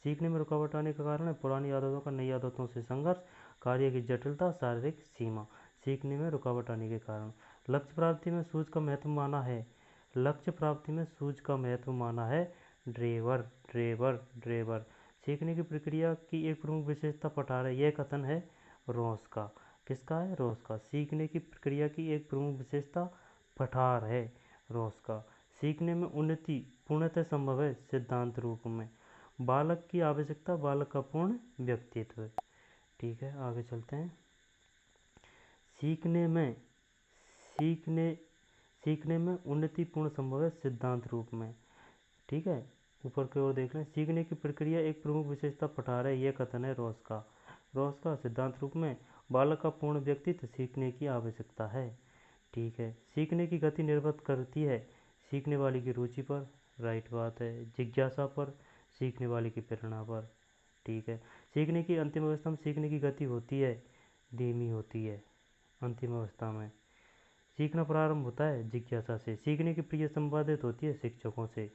सीखने में रुकावट आने का कारण है पुरानी आदतों का नई आदतों से संघर्ष, कार्य की जटिलता, शारीरिक सीमा। सीखने में रुकावट आने के कारण लक्ष्य प्राप्ति में सूझ का महत्व माना है, लक्ष्य प्राप्ति में सूझ का महत्व माना है ड्रेवर ड्रेवर ड्रेवर। सीखने की प्रक्रिया की एक प्रमुख विशेषता पठार है, यह कथन है रोस का। किसका है? रोस का। सीखने की प्रक्रिया की एक प्रमुख विशेषता पठार है रोस का। सीखने में उन्नति पूर्णतः संभव है सिद्धांत रूप में। बालक की आवश्यकता, बालक का पूर्ण व्यक्तित्व। ठीक है, आगे चलते हैं। सीखने में उन्नति पूर्ण संभव है सिद्धांत रूप में। ठीक है, ऊपर की ओर देख लें। सीखने की प्रक्रिया एक प्रमुख विशेषता पठार है, यह कथन है रॉस का। सिद्धांत रूप में बालक का पूर्ण व्यक्तित्व सीखने की आवश्यकता है। ठीक है, सीखने की गति निर्भर करती है सीखने वाले की रुचि पर, राइट बात है, जिज्ञासा पर, सीखने वाले की प्रेरणा पर। ठीक है, सीखने की अंतिम अवस्था में सीखने की गति होती है, धीमी होती है। अंतिम अवस्था में सीखना प्रारंभ होता है जिज्ञासा से। सीखने की क्रिया संपादित होती है शिक्षकों से।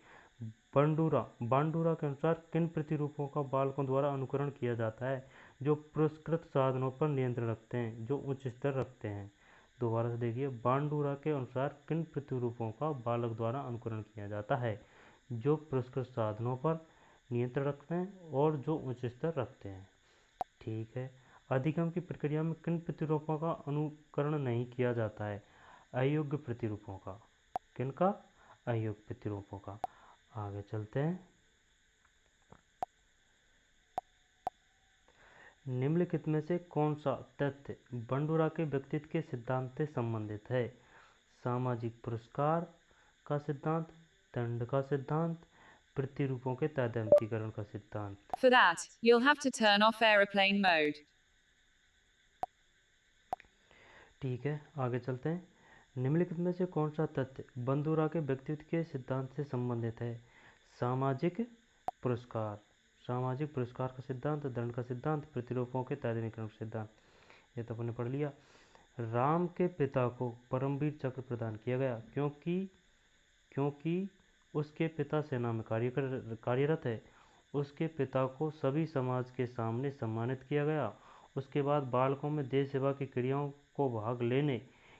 बांडुरा के अनुसार किन प्रतिरूपों का बालकों द्वारा अनुकरण किया जाता है? जो पुरस्कृत साधनों पर नियंत्रण रखते हैं, जो उच्च स्तर रखते हैं। दोबारा से देखिए, बांडुरा के अनुसार किन प्रतिरूपों का बालक द्वारा अनुकरण किया जाता है? जो पुरस्कृत साधनों पर नियंत्रण रखते हैं और जो उच्च स्तर रखते हैं। ठीक है, अधिगम की प्रक्रिया में किन प्रतिरूपों का अनुकरण नहीं किया जाता है? अयोग्य प्रतिरूपों का। किनका? अयोग्य प्रतिरूपों का। आगे चलते हैं। निम्नलिखित में से कौन सा तथ्य बंडुरा के व्यक्तित्व के सिद्धांत से संबंधित है? सामाजिक पुरस्कार का सिद्धांत, दंड का सिद्धांत, प्रतिरूपों के तादात्म्यीकरण का सिद्धांत। For that, you'll have to turn off aeroplane mode. ठीक है, आगे चलते हैं। निम्नलिखित में से कौन सा तथ्य बंडुरा के व्यक्तित्व के सिद्धांत से संबंधित है? सामाजिक पुरस्कार का सिद्धांत, दंड का सिद्धांत, प्रतिरूपों के तादात्म्यीकरण का सिद्धांत। ये तो अपने पढ़ लिया। राम के पिता को परमवीर चक्र प्रदान किया गया क्योंकि उसके पिता सेना में कार्यरत है। उसके पिता को सभी समाज के सामने सम्मानित किया गया। उसके बाद बालकों में देश सेवा की क्रियाओं को भाग लेने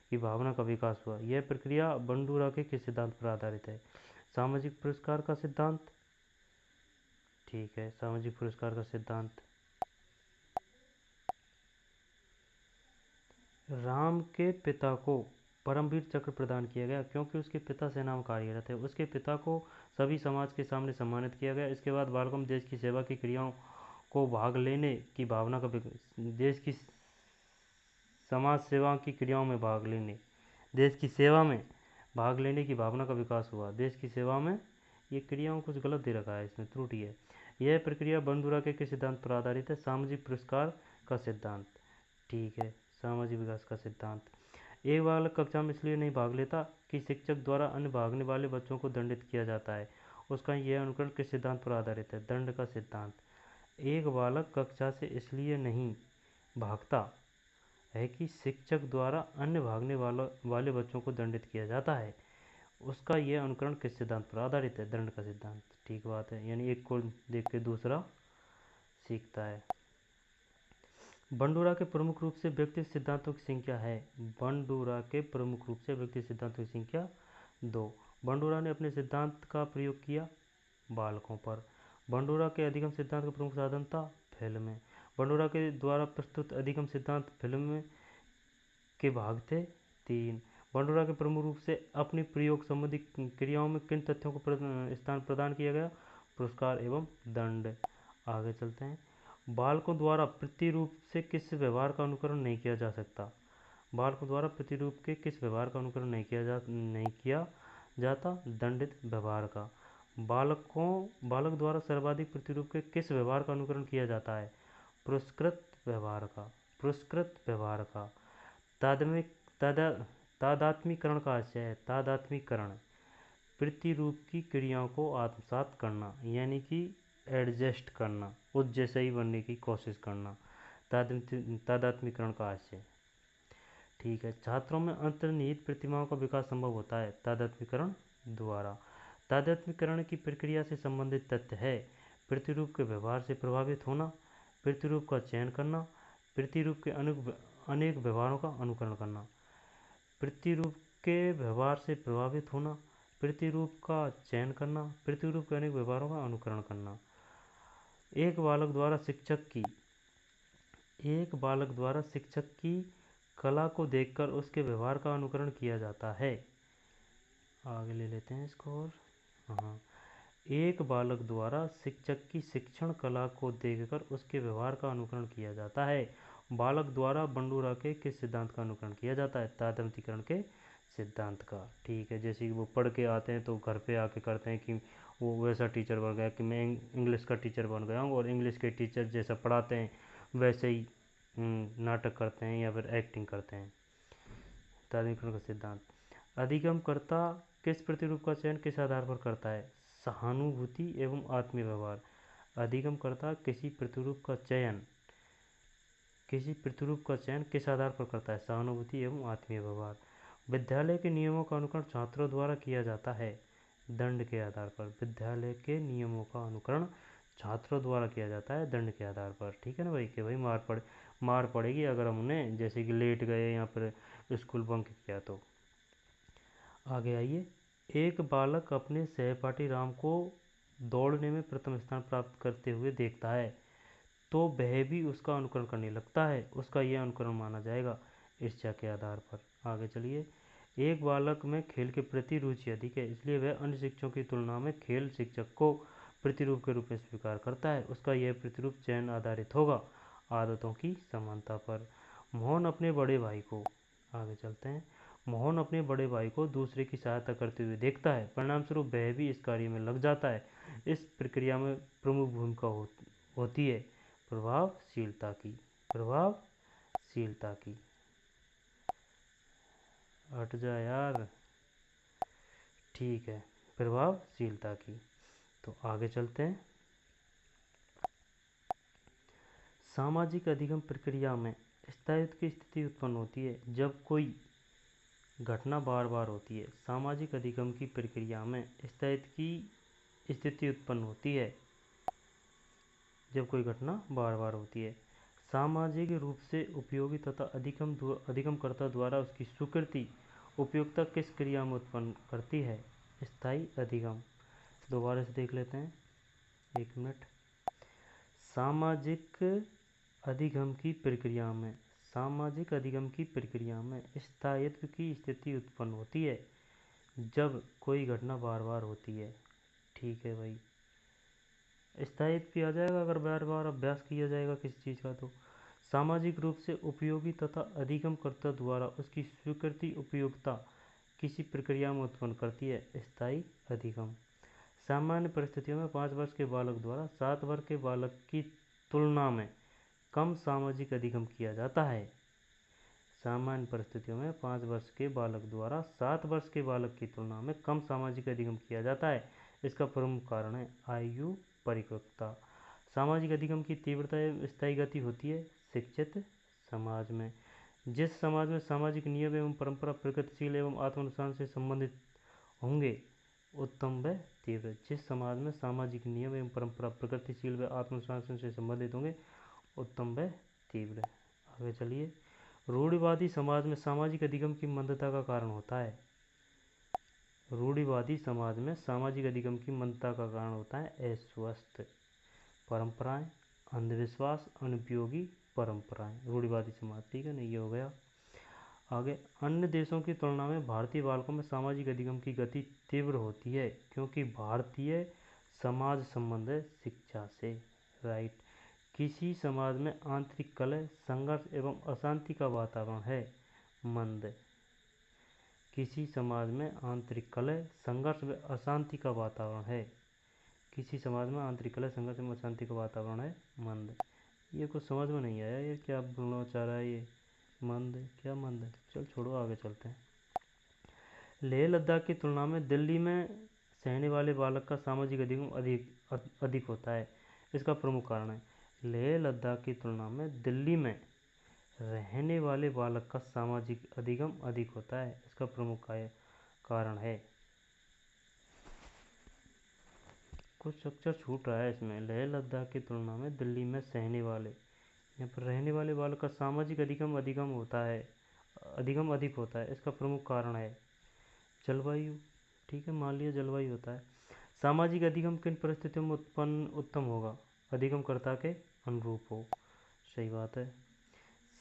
की भावना का विकास हुआ। यह प्रक्रिया बंडुरा के किस सिद्धांत पर आधारित है? सामाजिक पुरस्कार का सिद्धांत। ठीक है, सामाजिक पुरस्कार का सिद्धांत। राम के पिता को परमवीर चक्र प्रदान किया गया क्योंकि उसके पिता सेना में कार्यरत है। उसके पिता को सभी समाज के सामने सम्मानित किया गया। इसके बाद बालकों में देश की सेवा की क्रियाओं को भाग लेने की भावना का देश की समाज सेवा की क्रियाओं में भाग लेने, देश की सेवा में भाग लेने की भावना का विकास हुआ। देश की सेवा में, ये क्रियाओं कुछ गलत दे रखा है, इसमें त्रुटि है। यह प्रक्रिया बंडुरा के किस सिद्धांत पर आधारित है? सामाजिक पुरस्कार का सिद्धांत। ठीक है, सामाजिक विकास का सिद्धांत। एक बालक कक्षा में इसलिए नहीं भाग लेता कि शिक्षक द्वारा अन्य भागने वाले बच्चों को दंडित किया जाता है। उसका यह अनुकरण किस सिद्धांत पर आधारित है? दंड का सिद्धांत। एक बालक कक्षा से इसलिए नहीं भागता है कि शिक्षक द्वारा अन्य भागने वाले बच्चों को दंडित किया जाता है। उसका यह अनुकरण किस सिद्धांत पर आधारित है? दंड का सिद्धांत। ठीक बात है, यानी एक को देख के दूसरा सीखता है। बंडुरा के प्रमुख रूप से व्यक्तिगत सिद्धांतों की संख्या है। बंडुरा के प्रमुख रूप से व्यक्तिगत सिद्धांतों की संख्या 2। बंडुरा ने अपने सिद्धांत का प्रयोग किया बालकों पर। बंडुरा के अधिगम सिद्धांत का प्रमुख साधन था फिल्में। बंडुरा के द्वारा प्रस्तुत अधिगम सिद्धांत फिल्म के भाग थे 3। बंडुरा के प्रमुख रूप से अपनी प्रयोग संबंधी क्रियाओं में किन तथ्यों को स्थान प्रदान किया गया? पुरस्कार एवं दंड। आगे चलते हैं। बालकों द्वारा प्रतिरूप से किस व्यवहार का अनुकरण नहीं किया जा सकता? बालकों द्वारा प्रतिरूप के किस व्यवहार का अनुकरण नहीं किया जाता? दंडित व्यवहार का। बालक द्वारा सर्वाधिक प्रतिरूप के किस व्यवहार का अनुकरण किया जाता है? पुरस्कृत व्यवहार का। तादात्म्यीकरण का आशय है। तादात्म्यीकरण प्रतिरूप की क्रियाओं को आत्मसात करना, यानी कि एडजस्ट करना, उस जैसे ही बनने की कोशिश करना, तादात्म्यीकरण का आशय। ठीक है, छात्रों में अंतर्निहित प्रतिमाओं का विकास संभव होता है तादात्म्यीकरण द्वारा। तादात्म्यीकरण की प्रक्रिया से संबंधित तथ्य है प्रतिरूप के व्यवहार से प्रभावित होना, प्रतिरूप का चयन करना, प्रतिरूप के अनेक व्यवहारों का अनुकरण करना। प्रतिरूप के व्यवहार से प्रभावित होना, प्रतिरूप का चयन करना, प्रतिरूप के अनेक व्यवहारों का अनुकरण करना। एक बालक द्वारा शिक्षक की कला को देखकर उसके व्यवहार का अनुकरण किया जाता है। आगे ले लेते हैं इसको। और एक बालक द्वारा शिक्षक की शिक्षण कला को देखकर उसके व्यवहार का अनुकरण किया जाता है। बालक द्वारा बंडूरा के किस सिद्धांत का अनुकरण किया जाता है? तादात्म्यकरण के सिद्धांत का। ठीक है, जैसे कि वो पढ़ के आते हैं तो घर पे आके करते हैं कि वो वैसा टीचर बन गया कि मैं इंग्लिश का टीचर बन गया हूँ, और इंग्लिश के टीचर जैसा पढ़ाते हैं वैसे ही नाटक करते हैं या फिर एक्टिंग करते हैं। तादात्म्यकरण का सिद्धांत। अधिगमकर्ता किस प्रतिरूप का चयन किस आधार पर करता है? सहानुभूति एवं आत्मीय व्यवहार। अधिगमकर्ता किसी प्रतिरूप का चयन किस आधार पर करता है? सहानुभूति एवं आत्मीय व्यवहार। विद्यालय के नियमों का अनुकरण छात्रों द्वारा किया जाता है दंड के आधार पर। विद्यालय के नियमों का अनुकरण छात्रों द्वारा किया जाता है दंड के आधार पर। ठीक है ना भाई, कि भाई मार पड़ेगी अगर हम उन्हें जैसे कि लेट गए या फिर स्कूल बंक किया तो। आगे आइए। एक बालक अपने सहपाठी राम को दौड़ने में प्रथम स्थान प्राप्त करते हुए देखता है तो वह भी उसका अनुकरण करने लगता है। उसका यह अनुकरण माना जाएगा ईर्ष्या के आधार पर। आगे चलिए। एक बालक में खेल के प्रति रुचि अधिक है, इसलिए वह अन्य शिक्षकों की तुलना में खेल शिक्षक को प्रतिरूप के रूप में स्वीकार करता है। उसका यह प्रतिरूप चयन आधारित होगा आदतों की समानता पर। मोहन अपने बड़े भाई को, आगे चलते हैं, मोहन अपने बड़े भाई को दूसरे की सहायता करते हुए देखता है, परिणामस्वरूप वह भी इस कार्य में लग जाता है। इस प्रक्रिया में प्रमुख भूमिका होती है प्रभावशीलता की। हट जा यार। ठीक है, प्रभावशीलता की। तो आगे चलते हैं। सामाजिक अधिगम प्रक्रिया में स्थायित्व की स्थिति उत्पन्न होती है जब कोई घटना बार बार होती है। सामाजिक अधिगम की प्रक्रिया में स्थायित्व की स्थिति उत्पन्न होती है जब कोई घटना बार बार होती है। सामाजिक रूप से उपयोगी तथा अधिगमकर्ता द्वारा उसकी स्वीकृति उपयोगिता किस क्रिया में उत्पन्न करती है? स्थायी अधिगम। दोबारा से देख लेते हैं, एक मिनट। सामाजिक अधिगम की प्रक्रिया में स्थायित्व की स्थिति उत्पन्न होती है जब कोई घटना बार बार होती है। ठीक है भाई, स्थायित्व किया जाएगा अगर बार बार अभ्यास किया जाएगा किसी चीज़ का। तो सामाजिक रूप से उपयोगी तथा अधिगमकर्ता द्वारा उसकी स्वीकृति उपयोगिता किसी प्रक्रिया में उत्पन्न करती है स्थायी अधिगम। सामान्य परिस्थितियों में 5 वर्ष के बालक द्वारा 7 वर्ष के बालक की तुलना में कम सामाजिक अधिगम किया जाता है। सामान्य परिस्थितियों में 5 वर्ष के बालक द्वारा 7 वर्ष के बालक की तुलना में कम सामाजिक अधिगम किया जाता है। इसका प्रमुख कारण है आयु परिपक्वता। सामाजिक अधिगम की तीव्रता एवं स्थायी गति होती है शिक्षित समाज में। जिस समाज में सामाजिक नियम एवं परंपरा प्रगतिशील एवं आत्मानुशासन से संबंधित होंगे उत्तम व तीव्र। जिस समाज में सामाजिक नियम एवं परंपरा प्रगतिशील व आत्मानुशासन से संबंधित होंगे उत्तम व तीव्र। आगे चलिए। रूढ़िवादी समाज में सामाजिक अधिगम की मंदता का कारण होता है। रूढ़िवादी समाज में सामाजिक अधिगम की मंदता का कारण होता है अस्वस्थ परंपराएं, अंधविश्वास, अनुपयोगी परंपराएं। रूढ़िवादी समाज। ठीक है ना, ये हो गया। आगे। अन्य देशों की तुलना में भारतीय बालकों में सामाजिक अधिगम की गति तीव्र होती है क्योंकि भारतीय समाज संबंध है शिक्षा से। राइट। किसी समाज में आंतरिक कलह, संघर्ष एवं अशांति का वातावरण है मंद। किसी समाज में आंतरिक कलह, संघर्ष व अशांति का वातावरण है। किसी समाज में आंतरिक कलह, संघर्ष एवं अशांति का वातावरण है मंद। ये कुछ समझ में नहीं आया, ये क्या बोलना चाह रहा है ये? मंद क्या मंद? चल छोड़ो, आगे चलते हैं। लेह लद्दाख की तुलना में दिल्ली में रहने वाले बालक का सामाजिक अधिगम अधिक होता है। इसका प्रमुख कारण है लेह लद्दाख की तुलना में दिल्ली में रहने वाले बालक का सामाजिक अधिगम अधिक होता है। इसका प्रमुख कारण है, कुछ अक्षर छूट रहा है इसमें। लेह लद्दाख की तुलना में दिल्ली में यहाँ पर रहने वाले बालक का सामाजिक अधिगम अधिक होता है। इसका प्रमुख कारण है जलवायु। ठीक है, मान लिया जलवायु होता है। सामाजिक अधिगम किन परिस्थितियों में उत्तम होगा? अधिगमकर्ता के अनुरूप हो। सही बात है।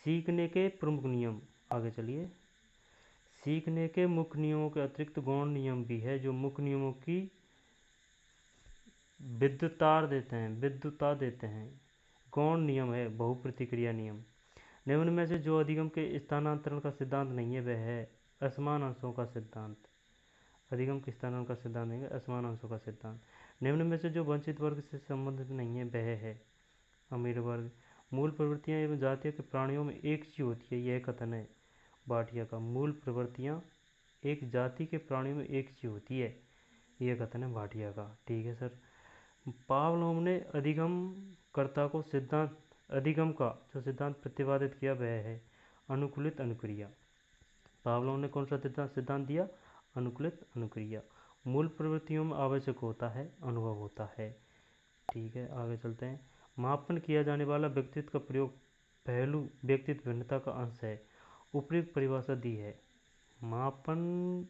सीखने के प्रमुख नियम। आगे चलिए। सीखने के मुख्य नियमों के अतिरिक्त गौण नियम भी है जो मुख्य नियमों की विद्युतार देते हैं, विद्युता देते हैं। गौण नियम है बहुप्रतिक्रिया नियम। निम्न में से जो अधिगम के स्थानांतरण का सिद्धांत नहीं है वह है असमान अंशों का सिद्धांत। अधिगम के स्थानांतरण का सिद्धांत नहीं है, असमान अंशों का सिद्धांत। निम्न में से जो वंचित वर्ग से संबंधित नहीं है वह है अमीर वर्ग। मूल प्रवृत्तियां एवं जातियों के प्राणियों में एक सी होती है, यह कथन है भाटिया का। मूल प्रवृत्तियां एक जाति के प्राणियों में एक सी होती है, यह कथन है भाटिया का। ठीक है सर। पावलोव ने अधिगम कर्ता को सिद्धांत अधिगम का जो सिद्धांत प्रतिपादित किया वह है अनुकूलित अनुक्रिया। पावलोव ने कौन सा सिद्धांत दिया? अनुकूलित अनुक्रिया। मूल प्रवृत्तियों में आवश्यक होता है अनुभव होता है। ठीक है, आगे चलते हैं। मापन किया जाने वाला व्यक्तित्व का प्रयोग पहलू व्यक्तित्व भिन्नता का अंश है। उपयुक्त परिभाषा दी है। मापन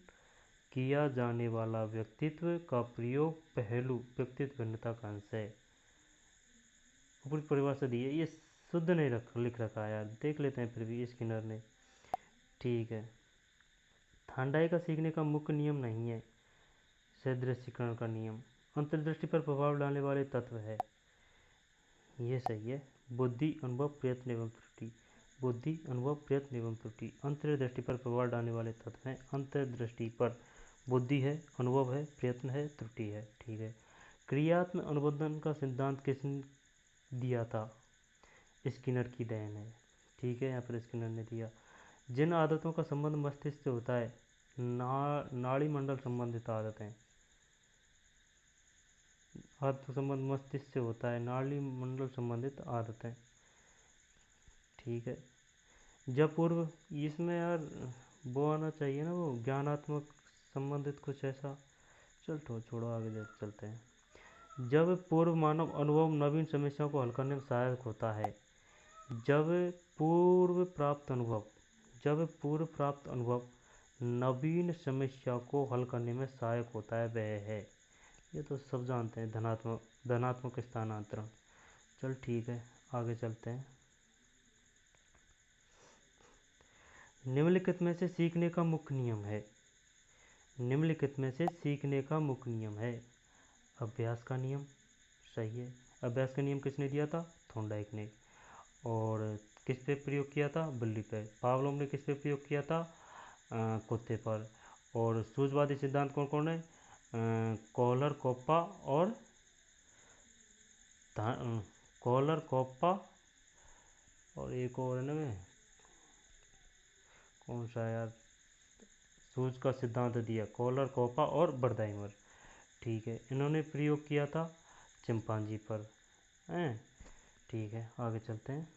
किया जाने वाला व्यक्तित्व का प्रयोग पहलू व्यक्तित्व भिन्नता का अंश है। उपयुक्त परिभाषा दी है, ये शुद्ध नहीं लिख रखा है यार, देख लेते हैं फिर भी स्किनर ने। ठीक है। थांडाई का सीखने का मुख्य नियम नहीं है सदृशीकरण का नियम। अंतर्दृष्टि पर प्रभाव डालने वाले तत्व है, ये सही है। बुद्धि अनुभव प्रयत्न एवं त्रुटि। बुद्धि अनुभव प्रयत्न एवं त्रुटि अंतर्दृष्टि पर प्रभाव डालने वाले तत्व हैं। अंतर्दृष्टि पर बुद्धि है, अनुभव है, प्रयत्न है, त्रुटि है। ठीक है। क्रियात्मक अनुबंधन का सिद्धांत किसने दिया था? स्किनर की देन है। ठीक है, यहाँ पर स्किनर ने दिया। जिन आदतों का संबंध मस्तिष्क से होता है नाड़ी मंडल संबंधित आदतें। आदत संबंध मस्तिष्क से होता है, नाड़ी मंडल संबंधित आदतें। ठीक है। जब पूर्व इसमें यार वो आना चाहिए ना, वो ज्ञानात्मक संबंधित कुछ ऐसा। चल छोड़ो, आगे चलते हैं। जब पूर्व मानव अनुभव नवीन समस्याओं को हल करने में सहायक होता है। जब पूर्व प्राप्त अनुभव नवीन समस्या को हल करने में सहायक होता है वह है, ये तो सब जानते हैं, धनात्मक स्थानांतरण। चल ठीक है, आगे चलते हैं। निम्नलिखित में से सीखने का मुख्य नियम है। निम्नलिखित में से सीखने का मुख्य नियम है अभ्यास का नियम। सही है। अभ्यास का नियम किसने दिया था? थॉर्नडाइक ने। और किस पे प्रयोग किया था? बिल्ली पे। पावलोव ने किस पे प्रयोग किया था? कुत्ते पर। और सूझवादी सिद्धांत कौन कौन है? कॉलर कोप्पा और कॉलर कोप्पा और एक और है ना, कौन सा यार, सूझ का सिद्धांत दिया कॉलर कोप्पा और बर्दाइमर। ठीक है, इन्होंने प्रयोग किया था चिंपांजी पर हैं। ठीक है, आगे चलते हैं।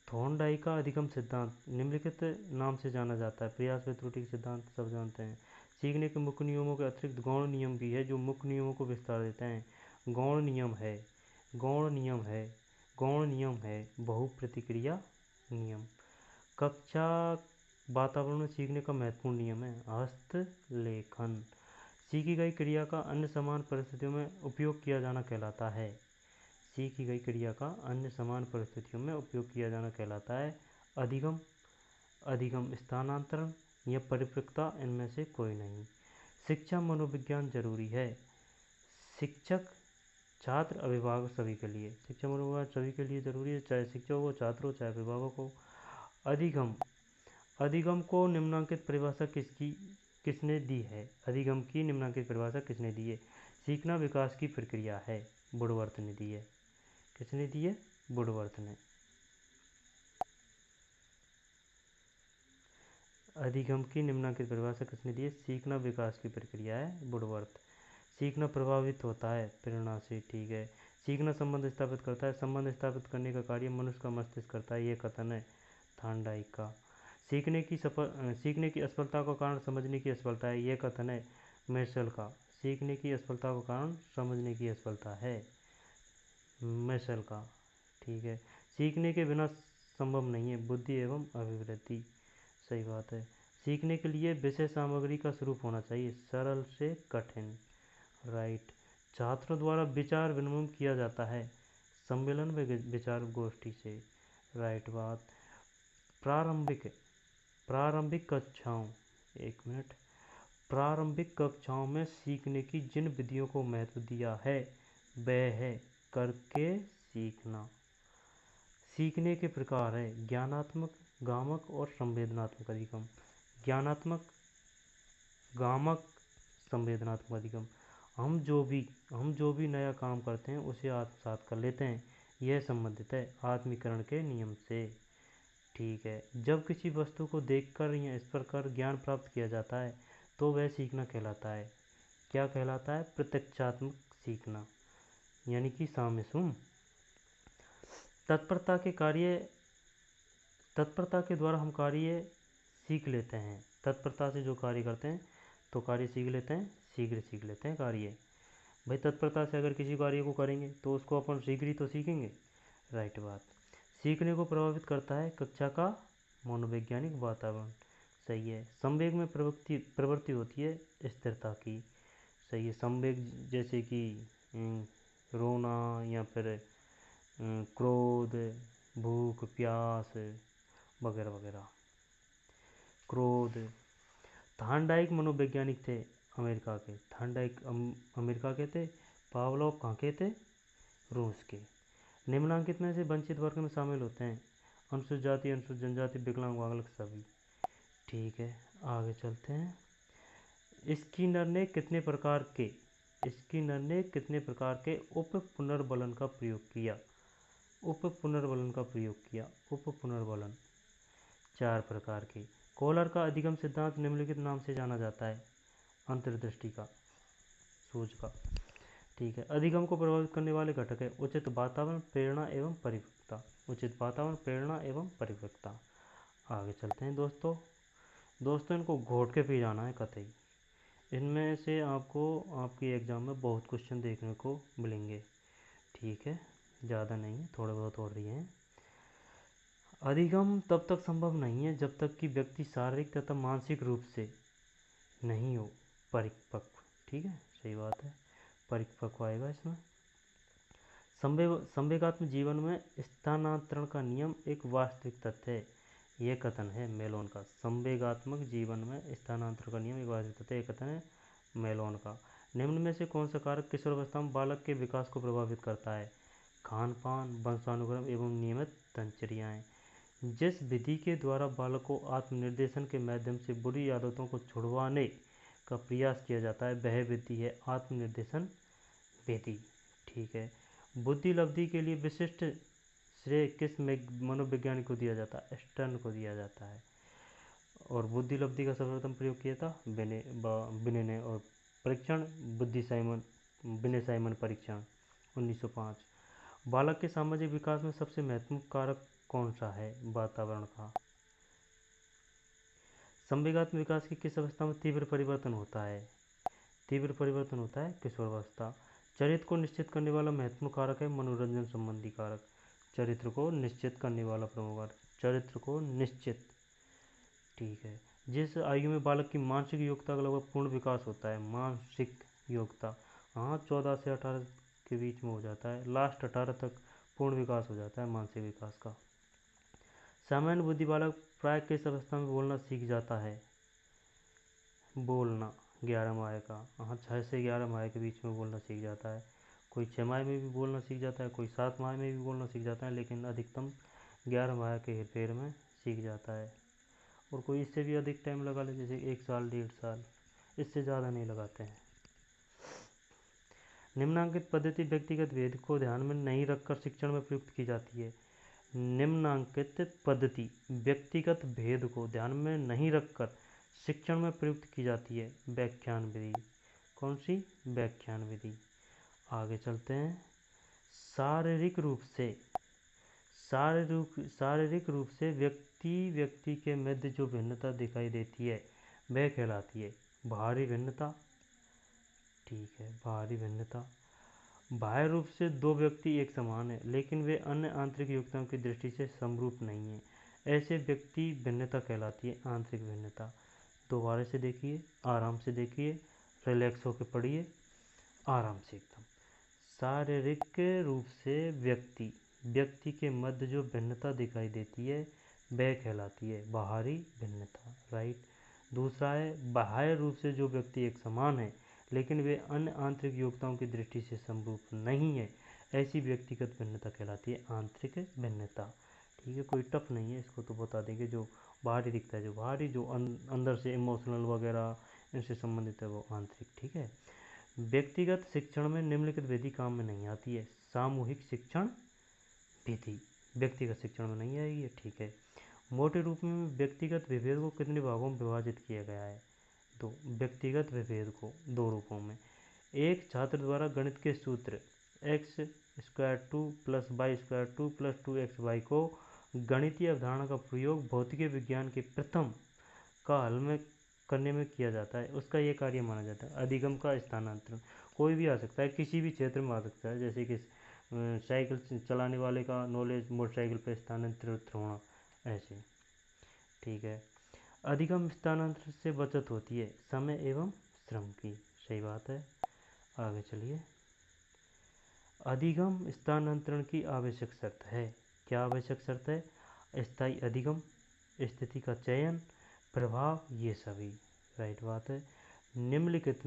थॉर्नडाइक का अधिगम सिद्धांत निम्नलिखित नाम से जाना जाता है। प्रयास व त्रुटि सिद्धांत सब जानते हैं। सीखने के मुख्य नियमों के अतिरिक्त गौण नियम भी है जो मुख्य नियमों को विस्तार देते हैं। गौण नियम है बहुप्रतिक्रिया नियम। कक्षा वातावरण में सीखने का महत्वपूर्ण नियम है हस्तलेखन। सीखी गई क्रिया का अन्य समान परिस्थितियों में उपयोग किया जाना कहलाता है। सीखी गई क्रिया का अन्य समान परिस्थितियों में उपयोग किया जाना कहलाता है अधिगम स्थानांतरण या परिपक्वता, इनमें से कोई नहीं। शिक्षा मनोविज्ञान जरूरी है। शिक्षक छात्र अभिभावक सभी के लिए शिक्षा मनोविज्ञान सभी के लिए जरूरी है, चाहे शिक्षक हो, छात्र हो, चाहे अभिभावक हो। अधिगम को निम्नांकित परिभाषा किसने दी है? अधिगम की निम्नांकित परिभाषा किसने दी है? सीखना विकास की प्रक्रिया है, वुडवर्थ ने दी है। किसने दी है? वुडवर्थ ने। अधिगम की निम्नांकित परिभाषा किसने दी है? सीखना विकास की प्रक्रिया है, वुडवर्थ। सीखना प्रभावित होता है प्रेरणा से। ठीक है। सीखना संबंध स्थापित करता है, संबंध स्थापित करने का कार्य मनुष्य का मस्तिष्क करता है, यह कथन है थॉर्नडाइक का। सीखने की असफलता का कारण समझने की असफलता है, यह कथन है मेर्शल का। सीखने की असफलता का कारण समझने की असफलता है मेर्शल का। ठीक है। सीखने के बिना संभव नहीं है बुद्धि एवं अभिवृद्धि। सही बात है। सीखने के लिए विषय सामग्री का स्वरूप होना चाहिए सरल से कठिन। राइट। छात्रों द्वारा विचार विनिमय किया जाता है सम्मेलन व विचार गोष्ठी से। राइट बात। प्रारंभिक कक्षाओं प्रारंभिक कक्षाओं में सीखने की जिन विधियों को महत्व दिया है वह है करके सीखना। सीखने के प्रकार है ज्ञानात्मक, गामक और संवेदनात्मक अधिगम। ज्ञानात्मक, गामक, संवेदनात्मक अधिगम। हम जो भी नया काम करते हैं उसे आत्मसात कर लेते हैं। यह संबंधित है आत्मीकरण के नियम से। ठीक है, जब किसी वस्तु को देखकर या स्पर्श कर ज्ञान प्राप्त किया जाता है तो वह सीखना कहलाता है। क्या कहलाता है? प्रत्यक्षात्मक सीखना, यानी कि साम्यसुम। तत्परता के द्वारा हम कार्य सीख लेते हैं। तत्परता से जो कार्य करते हैं तो कार्य सीख लेते हैं, शीघ्र सीख लेते हैं कार्य। भाई तत्परता से अगर किसी कार्य को करेंगे तो उसको अपन शीघ्र ही तो सीखेंगे। राइट बात। सीखने को प्रभावित करता है कक्षा का मनोवैज्ञानिक वातावरण। सही है। संवेग में प्रवृत्ति होती है स्थिरता की। सही है। संवेग जैसे कि रोना या फिर क्रोध, भूख, प्यास वगैरह वगैरह। क्रोध। थार्नडाइक मनोवैज्ञानिक थे अमेरिका के। थार्नडाइक अमेरिका के थे। पावलोव कहाँ के थे? रूस के। निम्नलिखित में से वंचित वर्ग में शामिल होते हैं अनुसूचित जाति, अनुसूचित जनजाति, विकलांग, वांगल सभी। ठीक है, आगे चलते हैं। स्किनर ने कितने प्रकार के उप पुनर्बलन का प्रयोग किया? उप पुनर्बलन 4 प्रकार के। कोहलर का अधिगम सिद्धांत निम्नलिखित नाम से जाना जाता है। अंतर्दृष्टि का, सोच का। ठीक है। अधिगम को प्रभावित करने वाले घटक है उचित वातावरण, प्रेरणा एवं परिपक्वता। उचित वातावरण, प्रेरणा एवं परिपक्वता। आगे चलते हैं दोस्तों। इनको घोट के पी जाना है कतई। इनमें से आपको आपकी एग्जाम में बहुत क्वेश्चन देखने को मिलेंगे। ठीक है, ज़्यादा नहीं, थोड़े बहुत और रही हैं। अधिगम तब तक संभव नहीं है जब तक कि व्यक्ति शारीरिक तथा मानसिक रूप से नहीं हो परिपक्व। ठीक है, सही बात है, परिपक्व आएगा इसमें। संवेगात्मक जीवन में स्थानांतरण का नियम एक वास्तविक तथ्य है। यह कथन है मेलोन का। संवेगात्मक जीवन में स्थानांतरण का नियम एक वास्तविक तथ्य है, यह कथन है मेलोन का। निम्न में से कौन सा कारक किशोरावस्था में बालक के विकास को प्रभावित करता है? खान पान, वंशानुक्रम एवं नियमित दिनचर्याएं। जिस विधि के द्वारा बालक को आत्मनिर्देशन के माध्यम से बुरी आदतों को छुड़वाने का प्रयास किया जाता है वह विधि है आत्मनिर्देशन विधि। ठीक है। बुद्धि लब्धि के लिए विशिष्ट श्रेय किस मनोवैज्ञानिक को दिया जाता है? स्टर्न को दिया जाता है। और बुद्धि लब्धि का सर्वप्रथम प्रयोग किया था बिने ने। और परीक्षण बिने साइमन परीक्षण 1905। बालक के सामाजिक विकास में सबसे महत्वपूर्ण कारक कौन सा है? वातावरण का। संवेगात्मक विकास की किस अवस्था में तीव्र परिवर्तन होता है? तीव्र परिवर्तन होता है किशोरावस्था। चरित्र को निश्चित करने वाला महत्वपूर्ण कारक है मनोरंजन संबंधी कारक। चरित्र को निश्चित करने वाला प्रमुख कारक, चरित्र को निश्चित। ठीक है। जिस आयु में बालक की मानसिक योग्यता का लगभग पूर्ण विकास होता है, मानसिक योग्यता, हाँ 14 से 18 के बीच में हो जाता है, लास्ट 18 तक पूर्ण विकास हो जाता है मानसिक विकास का। सामान्य बुद्धि बालक प्राय किस अवस्था में बोलना सीख जाता है? बोलना 11 माह का, हाँ 6 से 11 माह के बीच में बोलना सीख जाता है। कोई 6 माह में भी बोलना सीख जाता है, कोई 7 माह में भी बोलना सीख जाता है, लेकिन अधिकतम 11 माह के हेरफेर में सीख जाता है। और कोई इससे भी अधिक टाइम लगा ले, जैसे 1 साल 1.5 साल, इससे ज़्यादा नहीं लगाते हैं। निम्नांकित पद्धति व्यक्तिगत भेद को ध्यान में नहीं रखकर शिक्षण में प्रयुक्त की जाती है। निम्नांकित पद्धति व्यक्तिगत भेद को ध्यान में नहीं रखकर शिक्षण में प्रयुक्त की जाती है। व्याख्यान विधि। कौन सी? व्याख्यान विधि। आगे चलते हैं। शारीरिक रूप से व्यक्ति के मध्य जो भिन्नता दिखाई देती है वह कहलाती है बाहरी भिन्नता। ठीक है, बाहरी भिन्नता। बाह्य रूप से दो व्यक्ति एक समान है लेकिन वे अन्य आंतरिक योग्यताओं की दृष्टि से समरूप नहीं है, ऐसे व्यक्ति भिन्नता कहलाती है आंतरिक भिन्नता। दोबारा से देखिए, आराम से देखिए, रिलैक्स होकर पढ़िए आराम से एकदम। शारीरिक रूप से व्यक्ति के मध्य जो भिन्नता दिखाई देती है वह कहलाती है बाहरी भिन्नता। राइट। दूसरा है बाह्य रूप से जो व्यक्ति एक समान है लेकिन वे अन्य आंतरिक योग्यताओं की दृष्टि से समरूप नहीं है, ऐसी व्यक्तिगत भिन्नता कहलाती है आंतरिक भिन्नता। ठीक है, कोई टफ नहीं है, इसको तो बता देंगे। जो बाहरी दिखता है, जो बाहरी, जो अंदर से इमोशनल वगैरह इनसे संबंधित है, वो आंतरिक। ठीक है। व्यक्तिगत शिक्षण में निम्नलिखित विधि काम में नहीं आती है। सामूहिक शिक्षण विधि व्यक्तिगत शिक्षण में नहीं आएगी। ठीक है। मोटे रूप में व्यक्तिगत विभेद को कितने भागों में विभाजित किया गया है? तो व्यक्तिगत विभेद को दो रूपों में। एक छात्र द्वारा गणित के सूत्र x² 2 + y² 2 + 2xy को गणितीय अवधारणा का प्रयोग भौतिक विज्ञान के प्रथम का हल में करने में किया जाता है, उसका ये कार्य माना जाता है। अधिगम का स्थानांतरण कोई भी आ सकता है, किसी भी क्षेत्र में आ सकता है, जैसे कि साइकिल चलाने वाले का नॉलेज मोटरसाइकिल पर स्थानांतरित होना, ऐसे। ठीक है। अधिगम स्थानांतरण से बचत होती है समय एवं श्रम की। सही बात है। आगे चलिए। अधिगम स्थानांतरण की आवश्यक शर्त है। क्या आवश्यक शर्त है? स्थायी अधिगम, स्थिति का चयन, प्रभाव, ये सभी। राइट बात है। निम्नलिखित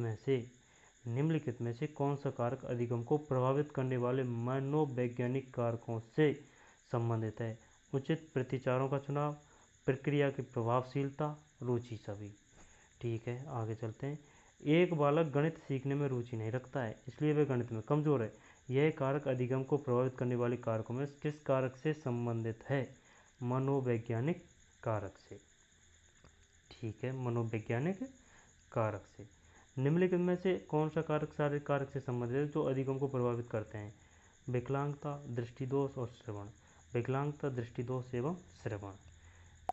में से कौन सा कारक अधिगम को प्रभावित करने वाले मनोवैज्ञानिक कारकों से संबंधित है? उचित प्रतिचारों का चुनाव, प्रक्रिया की प्रभावशीलता, रुचि, सभी। ठीक है, आगे चलते हैं। एक बालक गणित सीखने में रुचि नहीं रखता है, इसलिए वह गणित में कमजोर है। यह कारक अधिगम को प्रभावित करने वाले कारकों में किस कारक से संबंधित है? मनोवैज्ञानिक कारक से। ठीक है, मनोवैज्ञानिक कारक से। निम्नलिखित में से कौन सा कारक शारीरिक कारक से संबंधित है जो अधिगम को प्रभावित करते हैं? विकलांगता, दृष्टिदोष और श्रवण। विकलांगता, दृष्टिदोष एवं श्रवण।